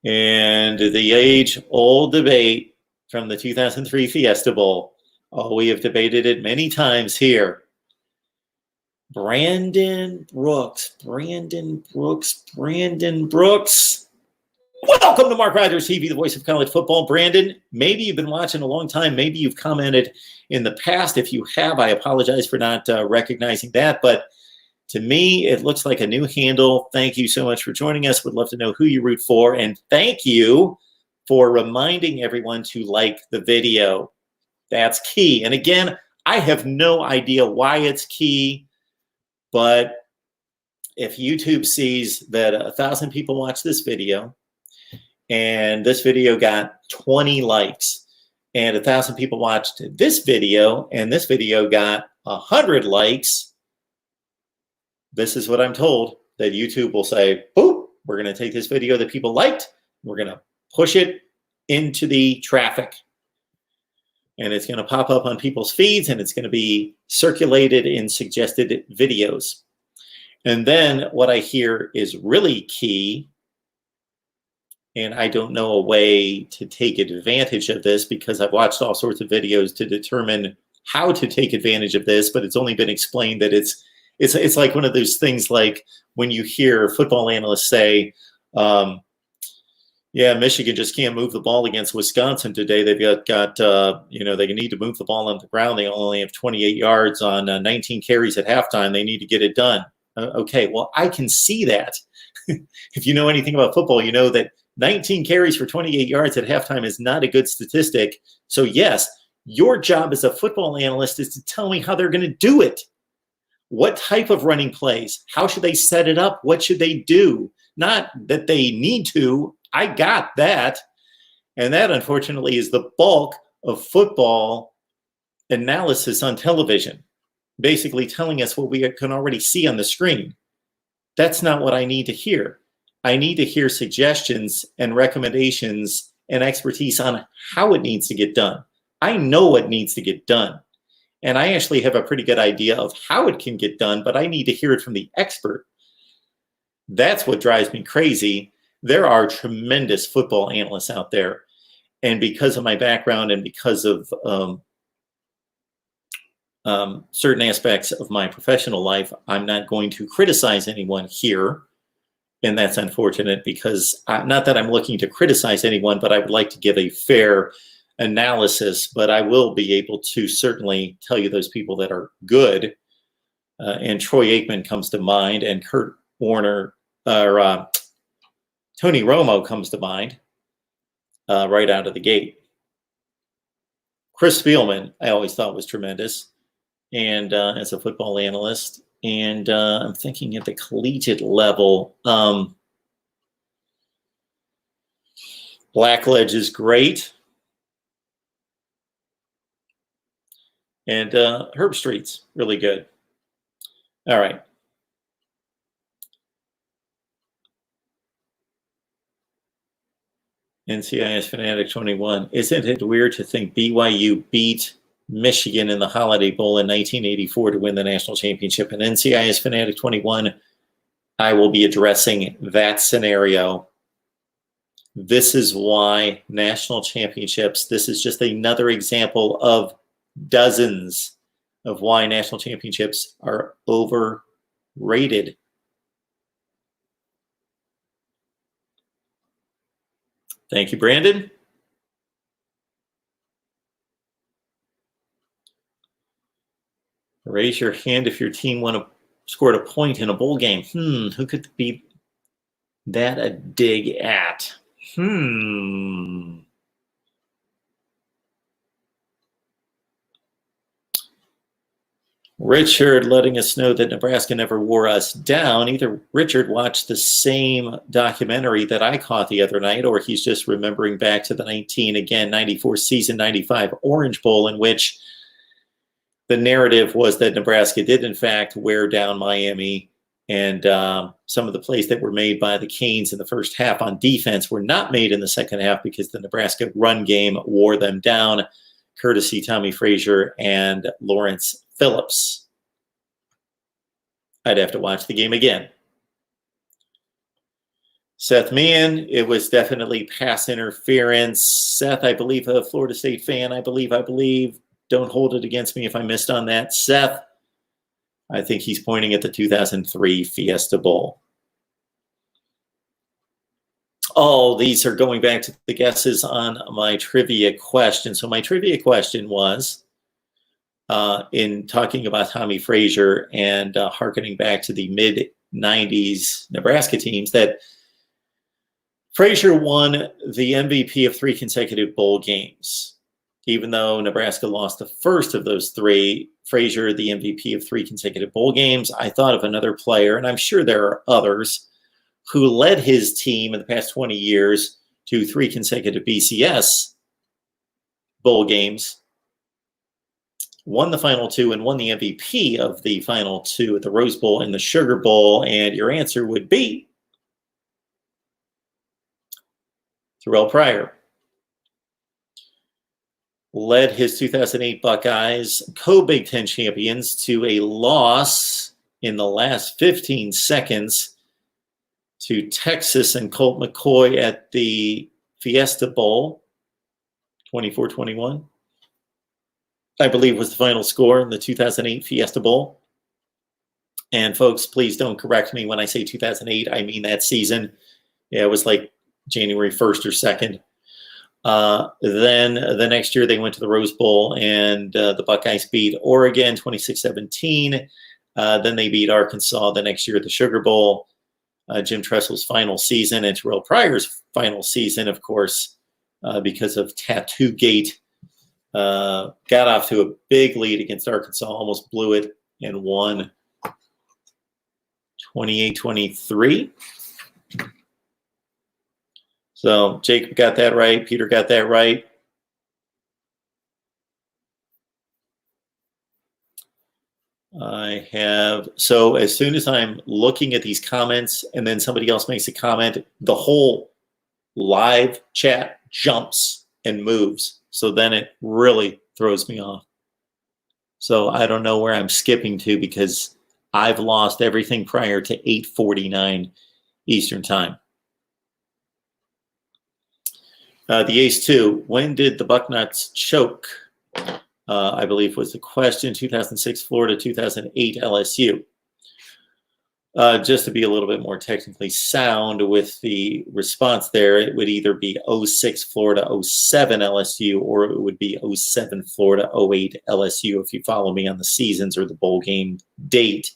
And the age-old debate from the 2003 Fiesta Bowl. Oh, we have debated it many times here. Brandon Brooks. Welcome to Mark Rogers TV, the voice of college football. Brandon, maybe you've been watching a long time. Maybe you've commented in the past. If you have, I apologize for not recognizing that. But to me, it looks like a new handle. Thank you so much for joining us. Would love to know who you root for. And thank you for reminding everyone to like the video. That's key. And again, I have no idea why it's key. But if YouTube sees that 1,000 people watch this video, and this video got 20 likes, and 1,000 people watched this video, and this video got 100 likes, this is what I'm told, that YouTube will say, boop, we're going to take this video that people liked, we're going to push it into the traffic. And it's going to pop up on people's feeds, and it's going to be circulated in suggested videos. And then what I hear is really key, and I don't know a way to take advantage of this because I've watched all sorts of videos to determine how to take advantage of this, but it's only been explained that it's like one of those things like when you hear football analysts say, yeah, Michigan just can't move the ball against Wisconsin today. They've got they need to move the ball on the ground. They only have 28 yards on 19 carries at halftime. They need to get it done. Okay, well, I can see that. If you know anything about football, you know that 19 carries for 28 yards at halftime is not a good statistic. So yes, your job as a football analyst is to tell me how they're going to do it. What type of running plays? How should they set it up? What should they do? Not that they need to. I got that. And that, unfortunately, is the bulk of football analysis on television, basically telling us what we can already see on the screen. That's not what I need to hear. I need to hear suggestions and recommendations and expertise on how it needs to get done. I know what needs to get done. And I actually have a pretty good idea of how it can get done, but I need to hear it from the expert. That's what drives me crazy. There are tremendous football analysts out there. And because of my background and because of certain aspects of my professional life, I'm not going to criticize anyone here. And that's unfortunate because not that I'm looking to criticize anyone, but I would like to give a fair analysis. But I will be able to certainly tell you those people that are good. And Troy Aikman comes to mind, and Kurt Warner, or Tony Romo comes to mind right out of the gate. Chris Spielman, I always thought was tremendous, and as a football analyst. And I'm thinking at the collegiate level, Blackledge is great. And Herb Street's really good. All right. NCIS Fanatic 21. Isn't it weird to think BYU beat Michigan in the Holiday Bowl in 1984 to win the national championship? And NCIS Fanatic 21, I will be addressing that scenario. This is why national championships, this is just another example of dozens of why national championships are overrated. Thank you, Brandon. Raise your hand if your team scored a point in a bowl game. Who could be that a dig at? Richard letting us know that Nebraska never wore us down. Either Richard watched the same documentary that I caught the other night, or he's just remembering back to the 94 season, 95 Orange Bowl, in which the narrative was that Nebraska did, in fact, wear down Miami. And some of the plays that were made by the Canes in the first half on defense were not made in the second half because the Nebraska run game wore them down, courtesy Tommy Frazier and Lawrence Phillips. I'd have to watch the game again. Seth Meehan, it was definitely pass interference. Seth, I believe, a Florida State fan. I believe. Don't hold it against me if I missed on that. Seth, I think he's pointing at the 2003 Fiesta Bowl. Oh, these are going back to the guesses on my trivia question. So my trivia question was, in talking about Tommy Frazier and hearkening back to the mid-90s Nebraska teams, that Frazier won the MVP of 3 consecutive bowl games. Even though Nebraska lost the first of those 3, Frazier, the MVP of 3 consecutive bowl games. I thought of another player, and I'm sure there are others, who led his team in the past 20 years to 3 consecutive BCS bowl games, won the final 2, and won the MVP of the final 2 at the Rose Bowl and the Sugar Bowl. And your answer would be Terrell Pryor. Led his 2008 Buckeyes, co-Big Ten champions, to a loss in the last 15 seconds to Texas and Colt McCoy at the Fiesta Bowl, 24-21. I believe was the final score in the 2008 Fiesta Bowl. And folks, please don't correct me when I say 2008. I mean that season. Yeah, it was like January 1st or 2nd. Then the next year they went to the Rose Bowl, and the Buckeyes beat Oregon 26-17. Then they beat Arkansas the next year at the Sugar Bowl. Jim Tressel's final season and Terrell Pryor's final season, of course, because of Tattoo Gate. Got off to a big lead against Arkansas, almost blew it, and won 28-23. So Jacob got that right. Peter got that right. So as soon as I'm looking at these comments and then somebody else makes a comment, the whole live chat jumps and moves. So then it really throws me off. So I don't know where I'm skipping to because I've lost everything prior to 8:49 Eastern Time. The Ace 2, when did the Bucknuts choke? I believe was the question. 2006 Florida, 2008 LSU. Just to be a little bit more technically sound with the response there, it would either be 06 Florida, 07 LSU, or it would be 07 Florida, 08 LSU if you follow me on the seasons or the bowl game date.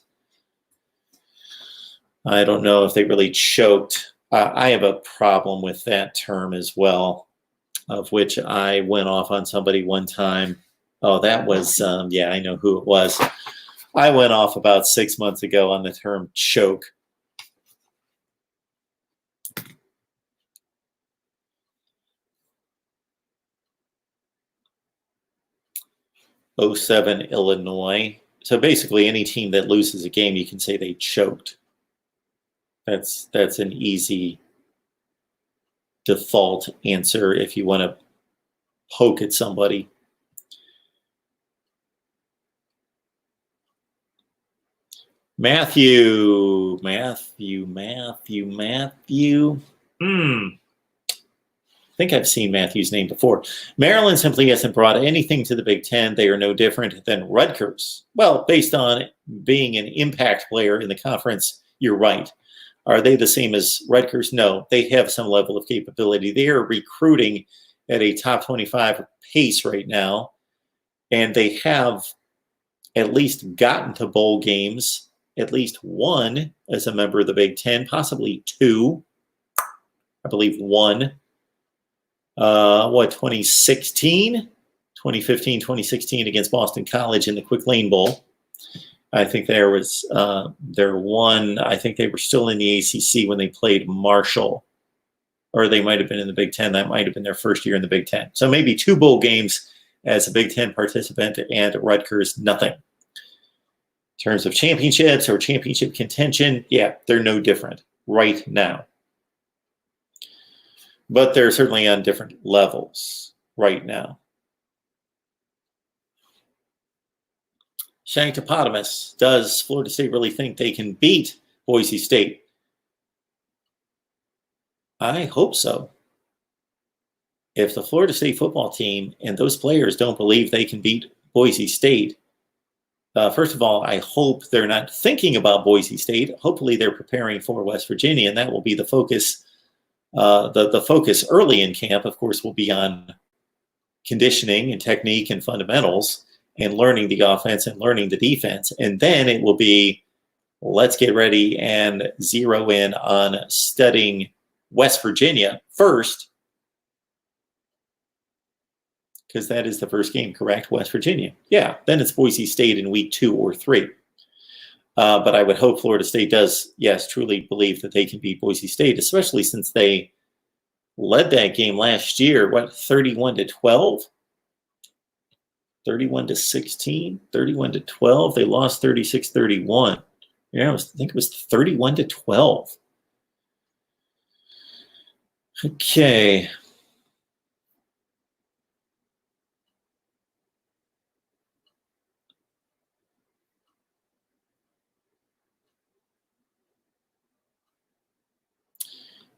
I don't know if they really choked. I have a problem with that term as well, of which I went off on somebody one time. Oh, that was, yeah, I know who it was. I went off about 6 months ago on the term choke. '07 Illinois. So basically any team that loses a game, you can say they choked. That's an easy default answer if you want to poke at somebody. Matthew. I think I've seen Matthew's name before. Maryland simply hasn't brought anything to the Big Ten. They are no different than Rutgers. Well, based on being an impact player in the conference, you're right. Are they the same as Rutgers? No, they have some level of capability. They are recruiting at a top 25 pace right now, and they have at least gotten to bowl games, at least one as a member of the Big Ten, possibly two. I believe one. 2016? 2015, 2016 against Boston College in the Quick Lane Bowl. I think there was their one. I think they were still in the ACC when they played Marshall, or they might have been in the Big Ten. That might have been their first year in the Big Ten. So maybe two bowl games as a Big Ten participant, and Rutgers nothing. In terms of championships or championship contention, yeah, they're no different right now. But they're certainly on different levels right now. Shanktopotamus, does Florida State really think they can beat Boise State? I hope so. If the Florida State football team and those players don't believe they can beat Boise State, first of all, I hope they're not thinking about Boise State. Hopefully they're preparing for West Virginia, and that will be the focus. The focus early in camp, of course, will be on conditioning and technique and fundamentals and learning the offense and learning the defense. And then it will be, let's get ready and zero in on studying West Virginia first, because that is the first game, correct? West Virginia. Yeah, then it's Boise State in week 2 or 3. But I would hope Florida State does, yes, truly believe that they can beat Boise State, especially since they led that game last year, 31-12? 31-16, 31-12. They lost 36-31. Yeah, I think it was 31-12. Okay.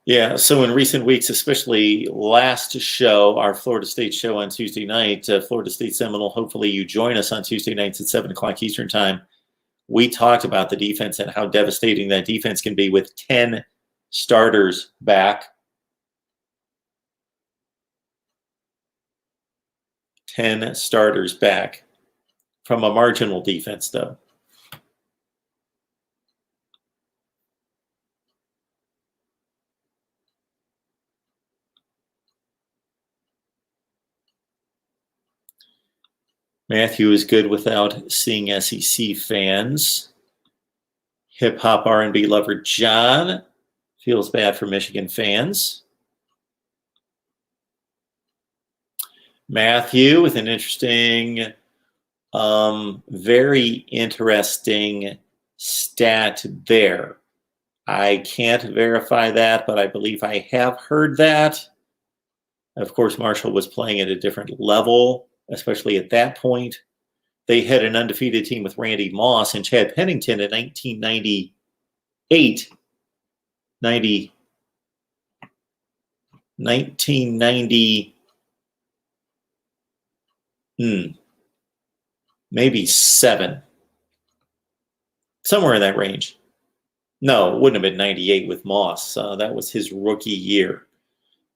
Yeah, so in recent weeks, especially last show, our Florida State show on Tuesday night, Florida State Seminole, hopefully you join us on Tuesday nights at 7 o'clock Eastern Time. We talked about the defense and how devastating that defense can be with 10 starters back. 10 starters back from a marginal defense, though. Matthew is good without seeing SEC fans. Hip-hop R&B lover John feels bad for Michigan fans. Matthew with an interesting, very interesting stat there. I can't verify that, but I believe I have heard that. Of course, Marshall was playing at a different level, especially at that point. They had an undefeated team with Randy Moss and Chad Pennington in 1998. 1990, maybe 7. Somewhere in that range. No, it wouldn't have been 98 with Moss. That was his rookie year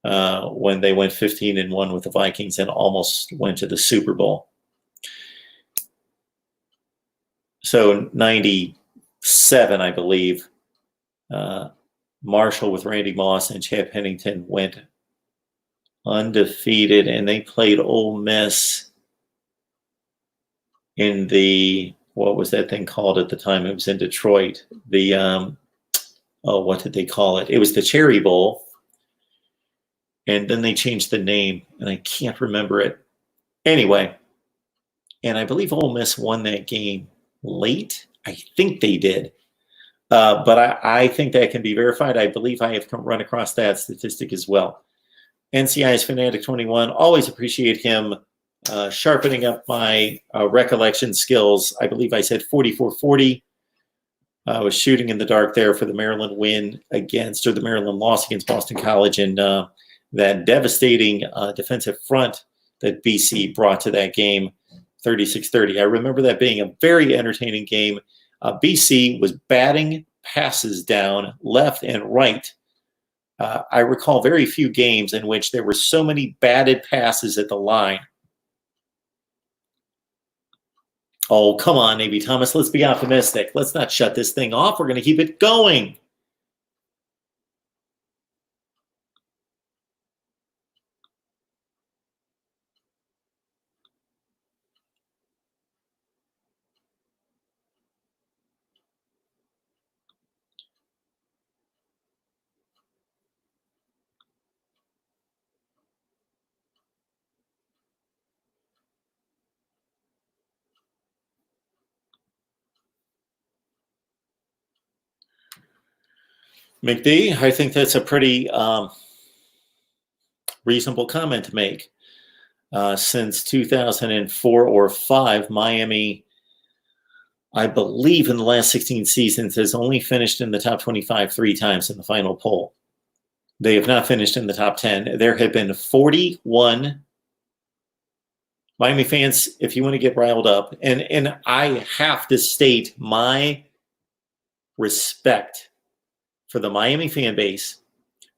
when they went 15-1 with the Vikings and almost went to the Super Bowl. So 97, I believe, Marshall with Randy Moss and Chad Pennington went undefeated, and they played Ole Miss in the, what was that thing called at the time? It was in Detroit. The, what did they call it? It was the Cherry Bowl. And then they changed the name, and I can't remember it. Anyway, and I believe Ole Miss won that game late. I think they did. But I think that can be verified. I believe I have run across that statistic as well. NCI's Fanatic 21, always appreciate him sharpening up my recollection skills. I believe I said 44-40. I was shooting in the dark there for the Maryland win against, or the Maryland loss against Boston College, and that devastating defensive front that BC brought to that game, 36-30. I remember that being a very entertaining game. BC was batting passes down left and right. I recall very few games in which there were so many batted passes at the line. Oh, come on, Navy Thomas. Let's be optimistic. Let's not shut this thing off. We're going to keep it going. McD, I think that's a pretty reasonable comment to make. Since 2004 or 5, Miami, I believe in the last 16 seasons, has only finished in the top 25 3 times in the final poll. They have not finished in the top 10. There have been 41 Miami fans, if you want to get riled up, and I have to state my respect for the Miami fan base,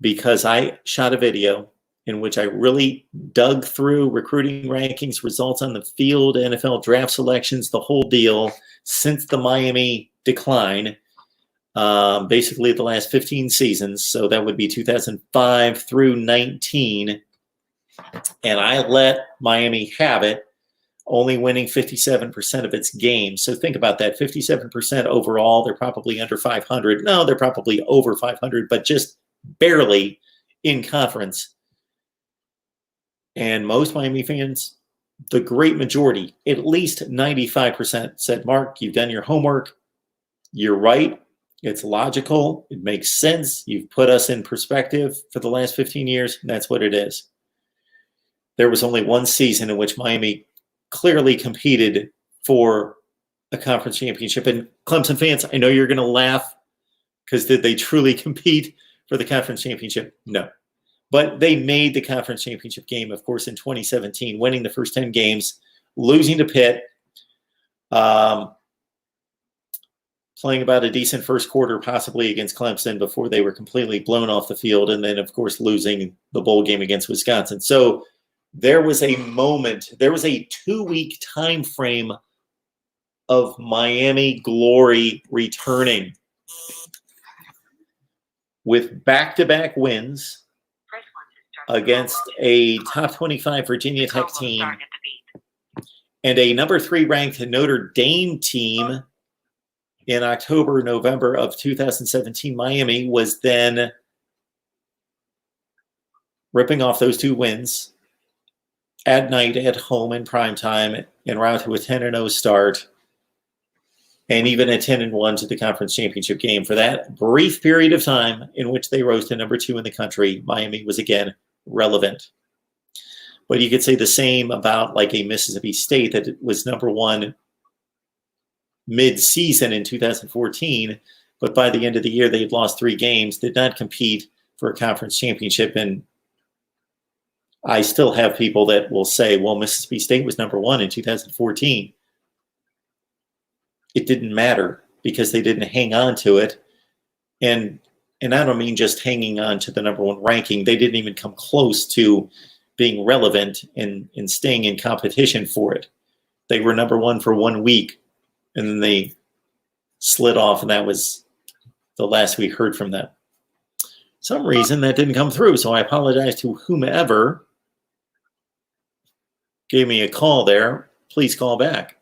because I shot a video in which I really dug through recruiting rankings, results on the field, NFL draft selections, the whole deal since the Miami decline, basically the last 15 seasons. So that would be 2005 through 19. And I let Miami have it, only winning 57% of its games. So think about that, 57% overall. They're probably under 500. No, they're probably over 500, but just barely in conference. And most Miami fans, the great majority, at least 95%, said, Mark, you've done your homework. You're right. It's logical. It makes sense. You've put us in perspective for the last 15 years. And that's what it is. There was only one season in which Miami clearly competed for a conference championship. And Clemson fans, I know you're going to laugh, because did they truly compete for the conference championship? No. But they made the conference championship game, of course, in 2017, winning the first 10 games, losing to Pitt, playing about a decent first quarter possibly against Clemson before they were completely blown off the field, and then, of course, losing the bowl game against Wisconsin. So there was a moment, there was a 2-week time frame of Miami glory returning with back-to-back wins against a top 25 Virginia Tech team And a number 3 ranked Notre Dame team in October, November of 2017, Miami, was then ripping off those 2 wins at night, at home, in primetime, en route to a 10-0 start, and even a 10-1 to the conference championship game. For that brief period of time in which they rose to number 2 in the country, Miami was again relevant. But you could say the same about like a Mississippi State that was number 1 mid-season in 2014, but by the end of the year they had lost 3 games, did not compete for a conference championship. And I still have people that will say, well, Mississippi State was number 1 in 2014. It didn't matter because they didn't hang on to it. And I don't mean just hanging on to the number 1 ranking. They didn't even come close to being relevant and staying in competition for it. They were number 1 for 1 week, and then they slid off, and that was the last we heard from them. Some reason that didn't come through, so I apologize to whomever gave me a call there. Please call back.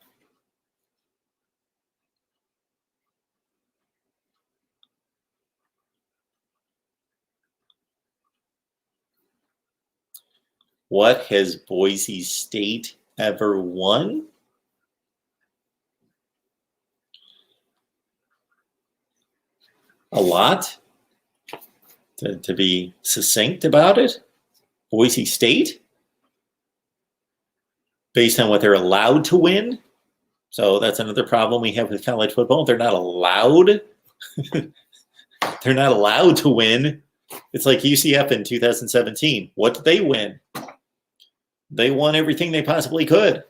What has Boise State ever won? A lot. To be succinct about it, Boise State, based on what they're allowed to win. So that's another problem we have with college football. They're not allowed. They're not allowed to win. It's like UCF in 2017. What did they win? They won everything they possibly could.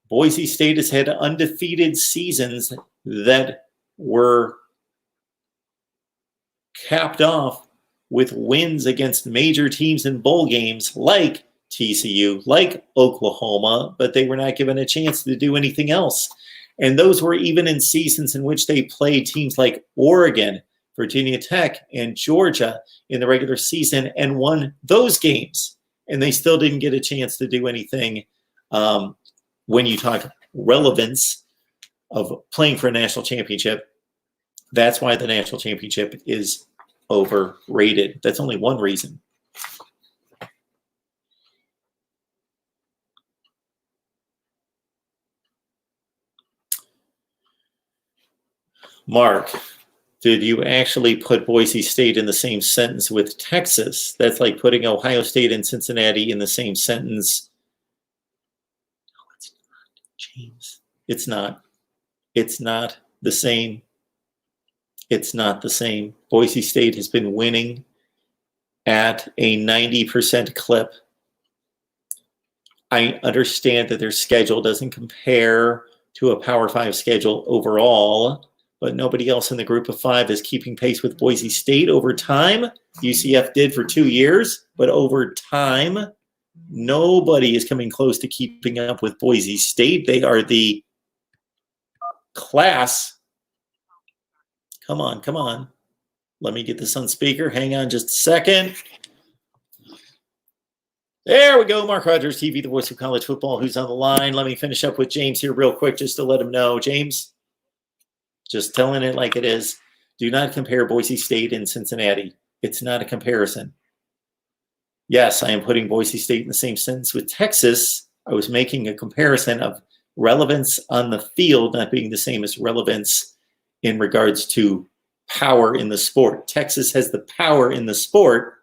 Boise State has had undefeated seasons that were capped off with wins against major teams in bowl games like TCU, like Oklahoma, but they were not given a chance to do anything else. And those were even in seasons in which they played teams like Oregon, Virginia Tech, and Georgia in the regular season and won those games. And they still didn't get a chance to do anything. When you talk relevance of playing for a national championship, that's why the national championship is overrated. That's only one reason. Mark, did you actually put Boise State in the same sentence with Texas? That's like putting Ohio State and Cincinnati in the same sentence. No, it's not, James. It's not. It's not the same. It's not the same. Boise State has been winning at a 90% clip. I understand that their schedule doesn't compare to a Power 5 schedule overall, but nobody else in the group of 5 is keeping pace with Boise State over time. UCF did for 2 years, but over time, nobody is coming close to keeping up with Boise State. They are the class. Come on, come on. Let me get this on speaker. Hang on just a second. There we go. Mark Rogers TV, the voice of college football. Who's on the line? Let me finish up with James here real quick just to let him know. James, just telling it like it is. Do not compare Boise State and Cincinnati. It's not a comparison. Yes, I am putting Boise State in the same sentence with Texas. I was making a comparison of relevance on the field not being the same as relevance in regards to power in the sport. Texas has the power in the sport,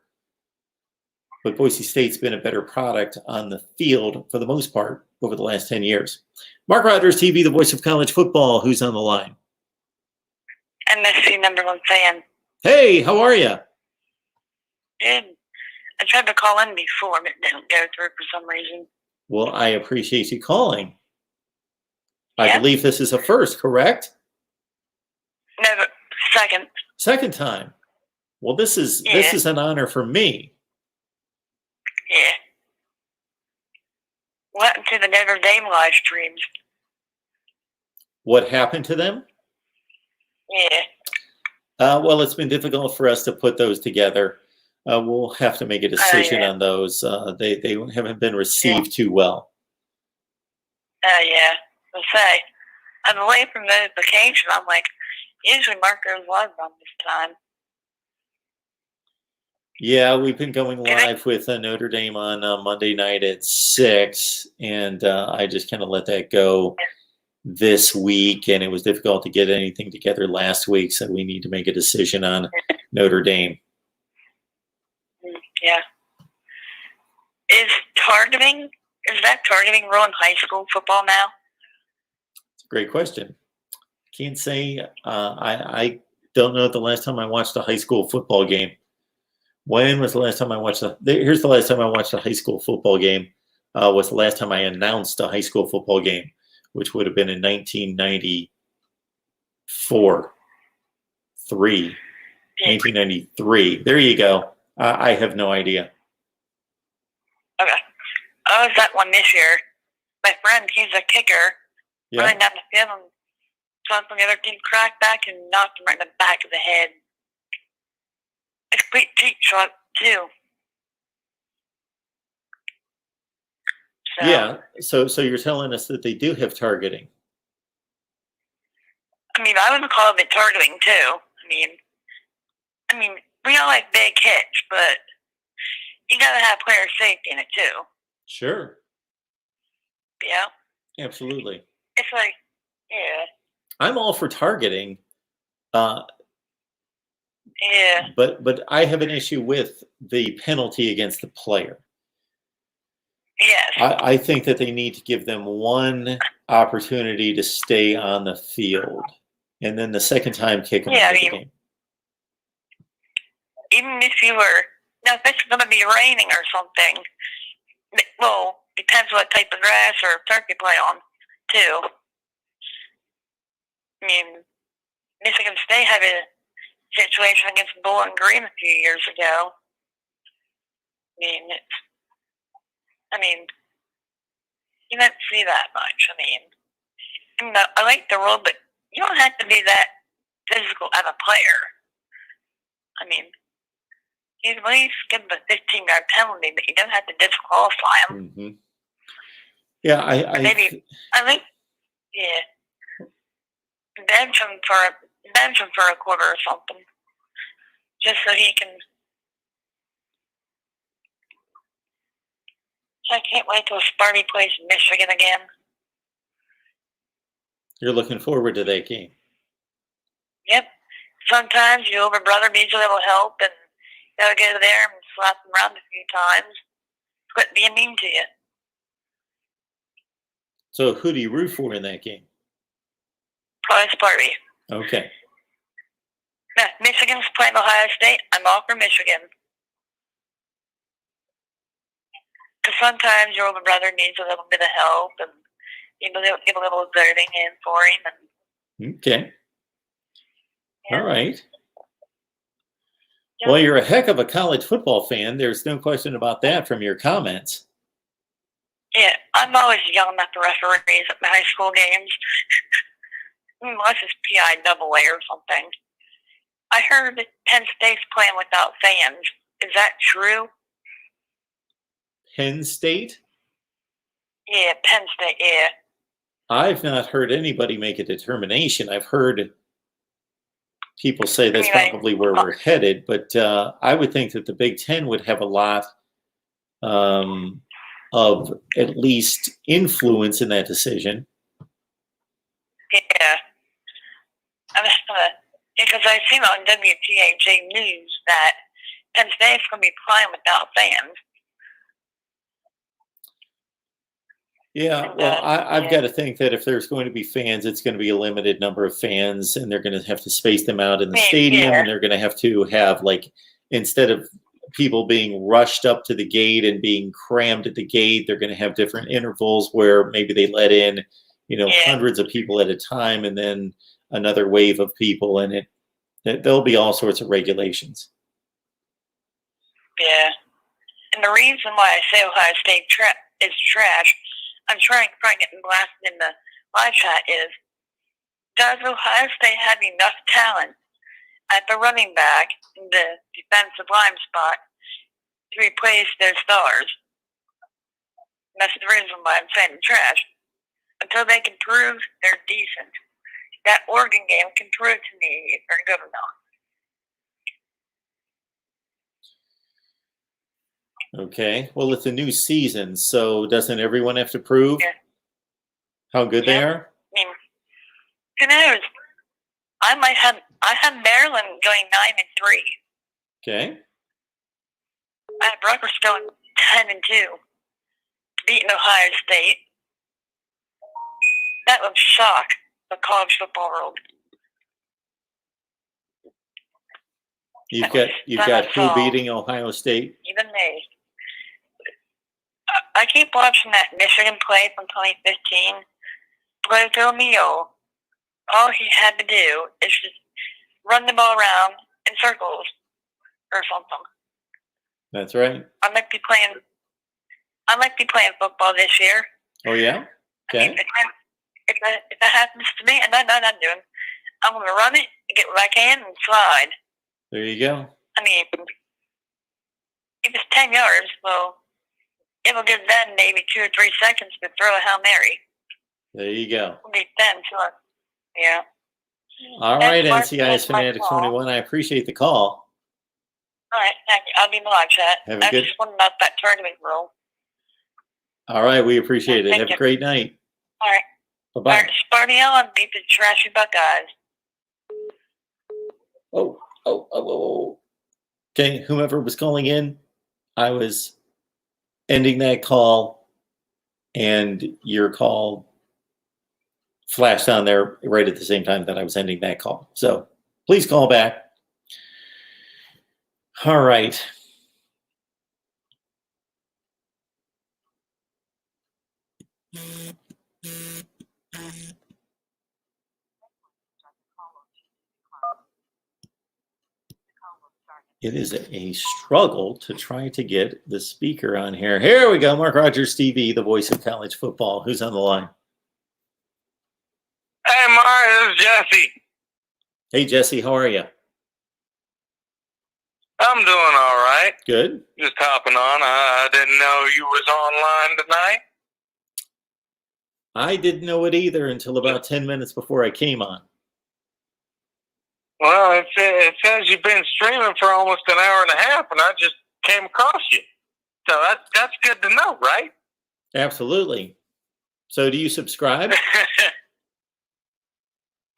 but Boise State's been a better product on the field for the most part over the last 10 years. Mark Rogers TV, the voice of college football. Who's on the line? MSC #1 fan. Hey, how are you? Good. I tried to call in before, but it didn't go through for some reason. Well, I appreciate you calling. I Yeah. believe this is a first, correct? No, but second. Second time. Well, this is an honor for me. Yeah. What happened to the Notre Dame live streams? What happened to them? Yeah. Well, it's been difficult for us to put those together. We'll have to make a decision on those. They haven't been received too well. Yeah. I'll say, I'm away from notification. I'm like, usually Mark goes live on this time. Yeah, we've been going live with Notre Dame on Monday night at 6, and I just kind of let that go this week, and it was difficult to get anything together last week, so we need to make a decision on Notre Dame. Yeah. Is that targeting rule in high school football now? It's a great question. Can't say. I don't know the last time I watched a high school football game. When was the last time I watched here's the last time I watched a high school football game. Was the last time I announced a high school football game, which would have been in 1993. There you go. I have no idea. Okay. I was at one this year. My friend, he's a kicker, running down the field and something the other team cracked back and knocked him right in the back of the head. A complete cheap shot, too. So, yeah. So you're telling us that they do have targeting. I mean, I would call it targeting, too. I mean, we all like big hits, but you gotta have player safety in it, too. Sure. Yeah. Absolutely. It's like, yeah. I'm all for targeting. Yeah. But I have an issue with the penalty against the player. Yes. I think that they need to give them one opportunity to stay on the field, and then the second time kick them out of the game. Even if you were, now if it's going to be raining or something, well, depends what type of grass or turf you play on, too. I mean, Michigan State had a situation against Bowling Green a few years ago. I mean, you don't see that much. I like the rule, but you don't have to be that physical as a player. You at least give them a 15-yard penalty, but you don't have to disqualify them. Mm-hmm. Yeah, I think, yeah, bench him for a quarter or something, just so he can. I can't wait till Sparty plays Michigan again. You're looking forward to that game. Yep. Sometimes your older brother needs a little help, and you gotta go there and slap him around a few times. Quit being mean to you. So who do you root for in that game? Probably Sparty. Okay. Yeah, Michigan's playing Ohio State. I'm all for Michigan. Because sometimes your older brother needs a little bit of help, and give a little voting in for him. Okay. Yeah. All right. Yeah. Well, you're a heck of a college football fan. There's no question about that from your comments. Yeah, I'm always yelling at the referees at my high school games. Unless it's PIAA or something. I heard that Penn State's playing without fans. Is that true? Penn State? Yeah, Penn State, yeah. I've not heard anybody make a determination. I've heard people say that's probably where we're headed, but I would think that the Big Ten would have a lot of at least influence in that decision. Yeah. Because I've seen on WTAJ News that Penn State's going to be playing without fans. Yeah, well, I've got to think that if there's going to be fans, it's going to be a limited number of fans, and they're going to have to space them out in the stadium, and they're going to have to have, like, instead of people being rushed up to the gate and being crammed at the gate, they're going to have different intervals where maybe they let in, hundreds of people at a time, and then another wave of people, and there'll be all sorts of regulations. Yeah. And the reason why I say Ohio State is trash, I'm trying to get blasted in the live chat, is does Ohio State have enough talent at the running back in the defensive line spot to replace their stars? And that's the reason why I'm saying trash. until they can prove they're decent. That Oregon game can prove to me if they're good or not. Okay. Well, it's a new season, so doesn't everyone have to prove how good they are? I mean, who knows? I have Maryland going 9-3. Okay. I have Rutgers going 10-2, beating Ohio State. That would shock the college football world. You've got who beating Ohio State? Even me. I keep watching that Michigan play from 2015. Blake O'Neal, all he had to do is just run the ball around in circles or something. That's right. I might be playing football this year. Oh yeah. Okay. I mean, if that happens to me, and that's what I'm doing, I'm gonna run it, get what I can, and slide. There you go. I mean, if it's 10 yards, well, it'll give them maybe 2 or 3 seconds to throw a Hail Mary. There you go. It'll be 10, sure. Yeah. All right, NCIS Fanatic 21. I appreciate the call. All right, thank you. I'll be in the live chat. Have a I good. just wondering about that tournament rule. All right, we appreciate it. Thank Have you. a great night. All right. Bye-bye. All right, Sparty on, beat the trashy Buckeyes. Oh. Okay, whomever was calling in, I was ending that call, and your call flashed on there right at the same time that I was ending that call. So please call back. All right. It is a struggle to try to get the speaker on here. Here we go. MarkRogersTV, the voice of college football. Who's on the line? Hey, Mark, this is Jesse. Hey, Jesse. How are you? I'm doing all right. Good. Just hopping on. I didn't know you was online tonight. I didn't know it either until about 10 minutes before I came on. Well, it says you've been streaming for almost an hour and a half, and I just came across you. So that's good to know, right? Absolutely. So do you subscribe?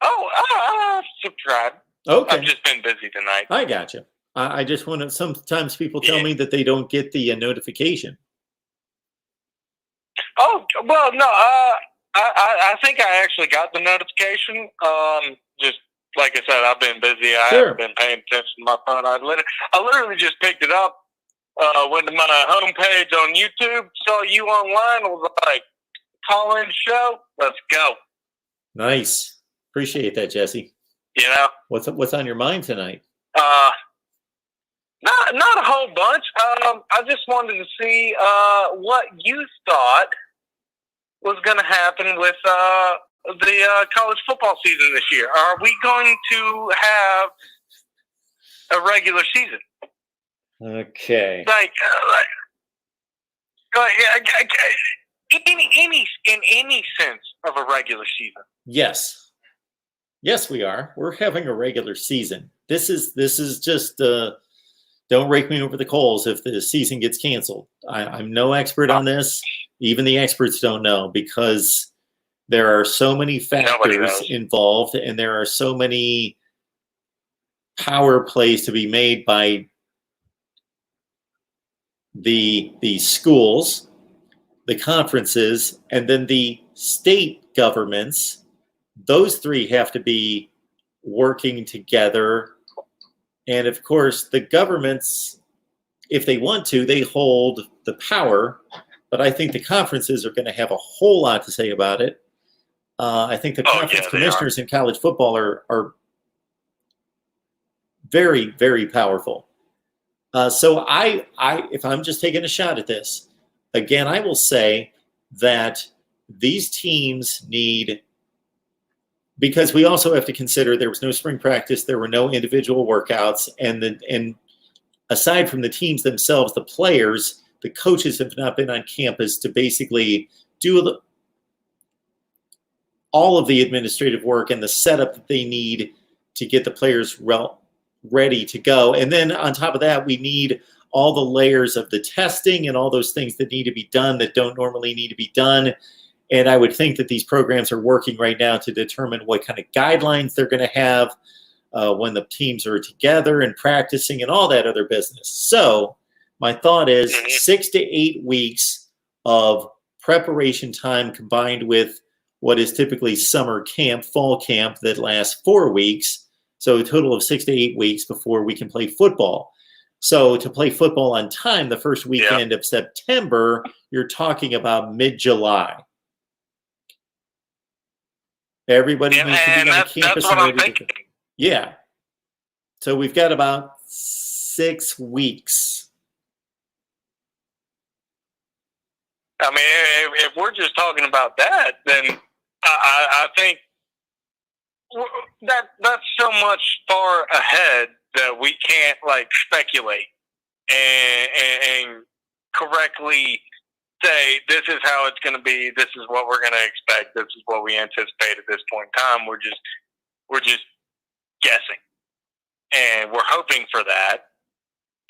I subscribe. Okay. I've just been busy tonight. I got you. I just want to, sometimes people tell me that they don't get the notification. Oh, well, no, I think I actually got the notification. Just like I said, I've been busy. I haven't been paying attention to my phone. I literally just picked it up, went to my homepage on YouTube, saw you online, was like, call in show, let's go. Nice. Appreciate that, Jesse. You know? What's on your mind tonight? Not a whole bunch. I just wanted to see what you thought was going to happen with the college football season this year. Are we going to have a regular season? Okay. In any sense of a regular season. Yes, we are. We're having a regular season. This is just don't rake me over the coals if the season gets canceled. I'm no expert on this. Even the experts don't know, because there are so many factors involved, and there are so many power plays to be made by the schools, the conferences, and then the state governments. Those three have to be working together. And of course, the governments, if they want to, they hold the power. But I think the conferences are going to have a whole lot to say about it. I think the conference commissioners in college football are very, very powerful. So I, if I'm just taking a shot at this, again, I will say that these teams need, because we also have to consider there was no spring practice, there were no individual workouts, and aside from the teams themselves, the players, the coaches have not been on campus to basically do all of the administrative work and the setup that they need to get the players ready to go. And then on top of that, we need all the layers of the testing and all those things that need to be done that don't normally need to be done. And I would think that these programs are working right now to determine what kind of guidelines they're going to have when the teams are together and practicing and all that other business. So my thought is 6 to 8 weeks of preparation time combined with what is typically summer camp, fall camp that lasts 4 weeks. So a total of 6 to 8 weeks before we can play football. So to play football on time, the first weekend of September, you're talking about mid-July. Everybody needs to be on campus. That's what I'm thinking. Yeah. So we've got about 6 weeks. I mean, if we're just talking about that, then I think that's so much far ahead that we can't speculate and correctly say this is how it's going to be. This is what we're going to expect. This is what we anticipate at this point in time. We're just guessing, and we're hoping for that.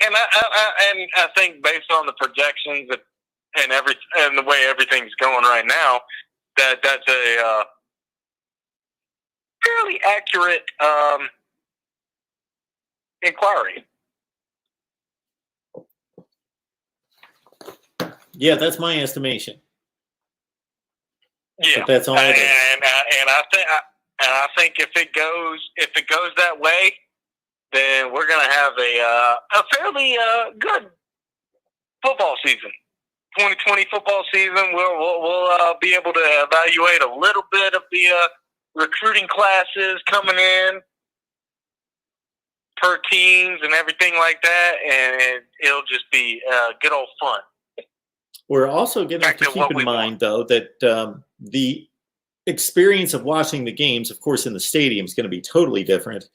And I think based on the projections and the way everything's going right now, that's a fairly accurate inquiry. Yeah, that's my estimation. Yeah, but that's all it is. And I think if it goes that way, then we're going to have a fairly good football season. 2020 football season. We'll be able to evaluate a little bit of the recruiting classes coming in per teams and everything like that, and it'll just be good old fun. We're also going to have to keep in mind, though, that the experience of watching the games, of course, in the stadium is going to be totally different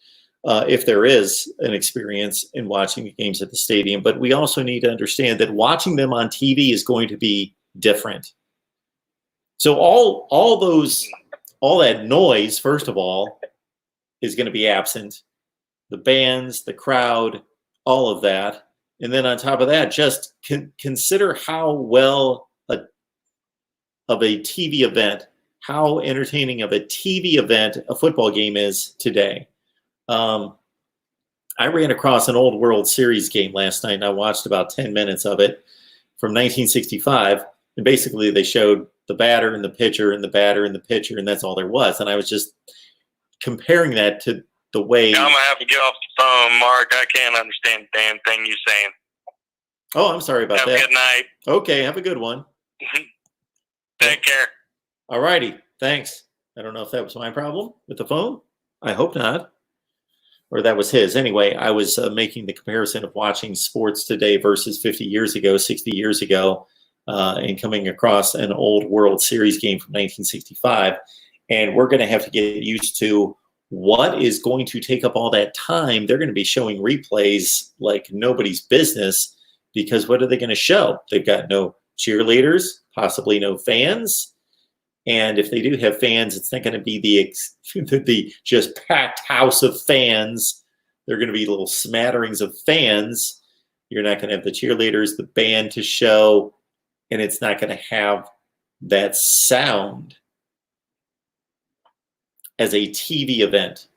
if there is an experience in watching the games at the stadium. But we also need to understand that watching them on TV is going to be different. So all that noise, first of all, is going to be absent. The bands, the crowd, all of that. And then on top of that, just consider how well of a TV event, how entertaining of a TV event a football game is today. I ran across an old World Series game last night, and I watched about 10 minutes of it from 1965. And basically they showed the batter and the pitcher and the batter and the pitcher, and that's all there was. And I was just comparing that to the way... I'm going to have to get off the phone, Mark. I can't understand the damn thing you're saying. Oh, I'm sorry about that. Have a good night. Okay, have a good one. Take care. All righty, thanks. I don't know if that was my problem with the phone. I hope not. Or that was his. Anyway, I was making the comparison of watching sports today versus 50 years ago, 60 years ago, and coming across an old World Series game from 1965. And we're going to have to get used to what is going to take up all that time. They're going to be showing replays like nobody's business, because what are they going to show? They've got no cheerleaders, possibly no fans. And if they do have fans, it's not going to be the just packed house of fans. They're going to be little smatterings of fans. You're not going to have the cheerleaders, the band to show, and it's not going to have that sound as a TV event.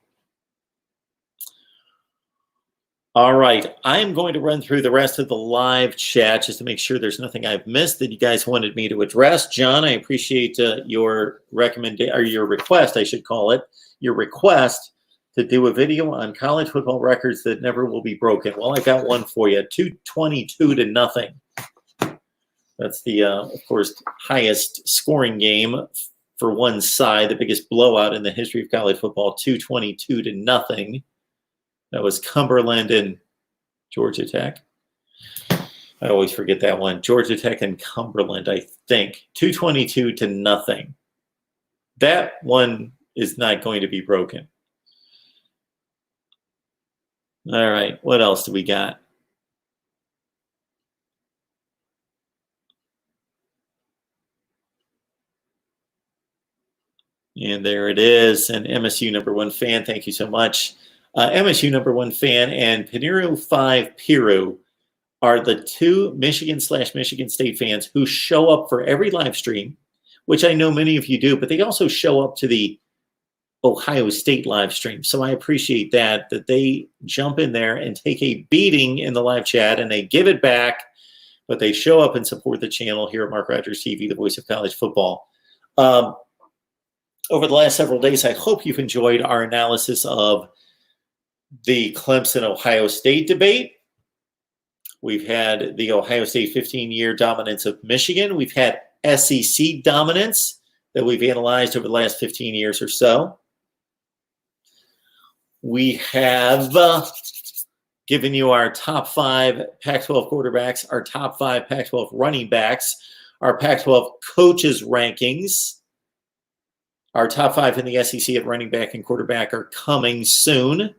All right, I'm going to run through the rest of the live chat just to make sure there's nothing I've missed that you guys wanted me to address. John, I appreciate your recommendation, or your request, I should call it, your request to do a video on college football records that never will be broken. Well, I got one for you, 222-0. That's the, of course, highest scoring game for one side, the biggest blowout in the history of college football, 222-0. That was Cumberland and Georgia Tech. I always forget that one. Georgia Tech and Cumberland, I think. 222-0. That one is not going to be broken. All right, what else do we got? And there it is. And MSU #1 fan, thank you so much. MSU #1 fan and Pinero 5 Piru are the two Michigan/Michigan State fans who show up for every live stream, which I know many of you do, but they also show up to the Ohio State live stream. So I appreciate that they jump in there and take a beating in the live chat and they give it back, but they show up and support the channel here at Mark Rogers TV, the voice of college football. Over the last several days, I hope you've enjoyed our analysis of the Clemson-Ohio State debate. We've had the Ohio State 15-year dominance of Michigan. We've had SEC dominance that we've analyzed over the last 15 years or so. We have given you our top 5 Pac-12 quarterbacks, our top 5 Pac-12 running backs, our Pac-12 coaches rankings. Our top 5 in the SEC at running back and quarterback are coming soon.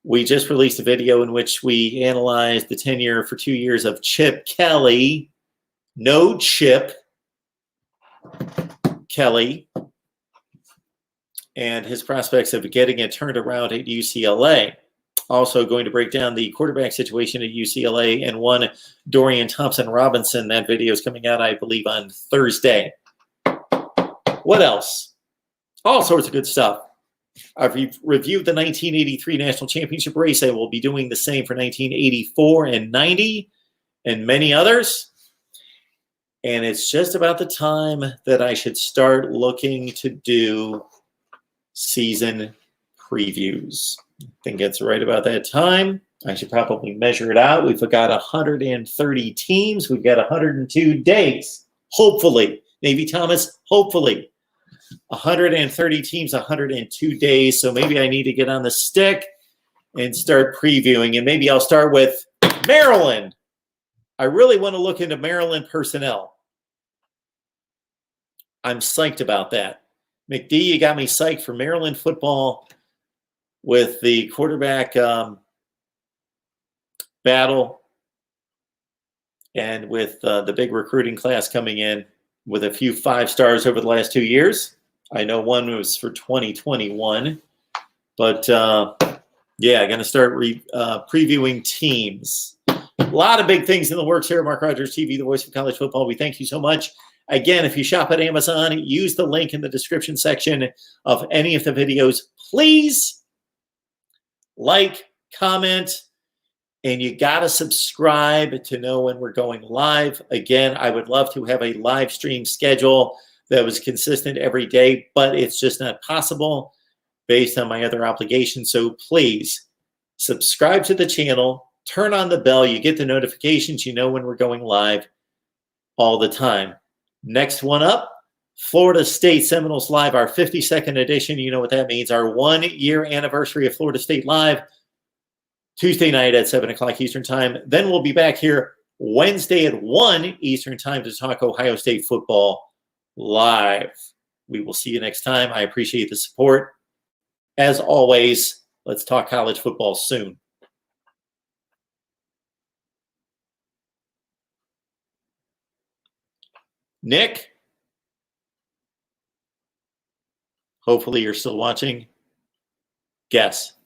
We just released a video in which we analyzed the tenure for 2 years of Chip Kelly. No Chip Kelly. And his prospects of getting it turned around at UCLA. Also going to break down the quarterback situation at UCLA and one Dorian Thompson-Robinson. That video is coming out, I believe, on Thursday. What else? All sorts of good stuff. I've reviewed the 1983 National Championship race. I will be doing the same for 1984 and 90 and many others. And it's just about the time that I should start looking to do season previews. I think it's right about that time. I should probably measure it out. We've got 130 teams. We've got 102 days. Hopefully. Navy Thomas, hopefully. 130 teams, 102 days. So maybe I need to get on the stick and start previewing. And maybe I'll start with Maryland. I really want to look into Maryland personnel. I'm psyched about that. McD, you got me psyched for Maryland football with the quarterback battle and with the big recruiting class coming in with a few 5 stars over the last 2 years. I know one was for 2021. But, yeah, I'm going to start previewing teams. A lot of big things in the works here at Mark Rogers TV, the voice of college football. We thank you so much. Again, if you shop at Amazon, use the link in the description section of any of the videos. Please like, comment, and you got to subscribe to know when we're going live. Again, I would love to have a live stream schedule that was consistent every day, but it's just not possible based on my other obligations. So please subscribe to the channel, turn on the bell. You get the notifications. You know when we're going live all the time. Next one up, Florida State Seminoles Live, our 52nd edition. You know what that means. Our 1-year anniversary of Florida State Live, Tuesday night at 7 o'clock Eastern Time. Then we'll be back here Wednesday at 1 Eastern Time to talk Ohio State football live. We will see you next time. I appreciate the support. As always, let's talk college football soon. Nick, hopefully you're still watching. Guess.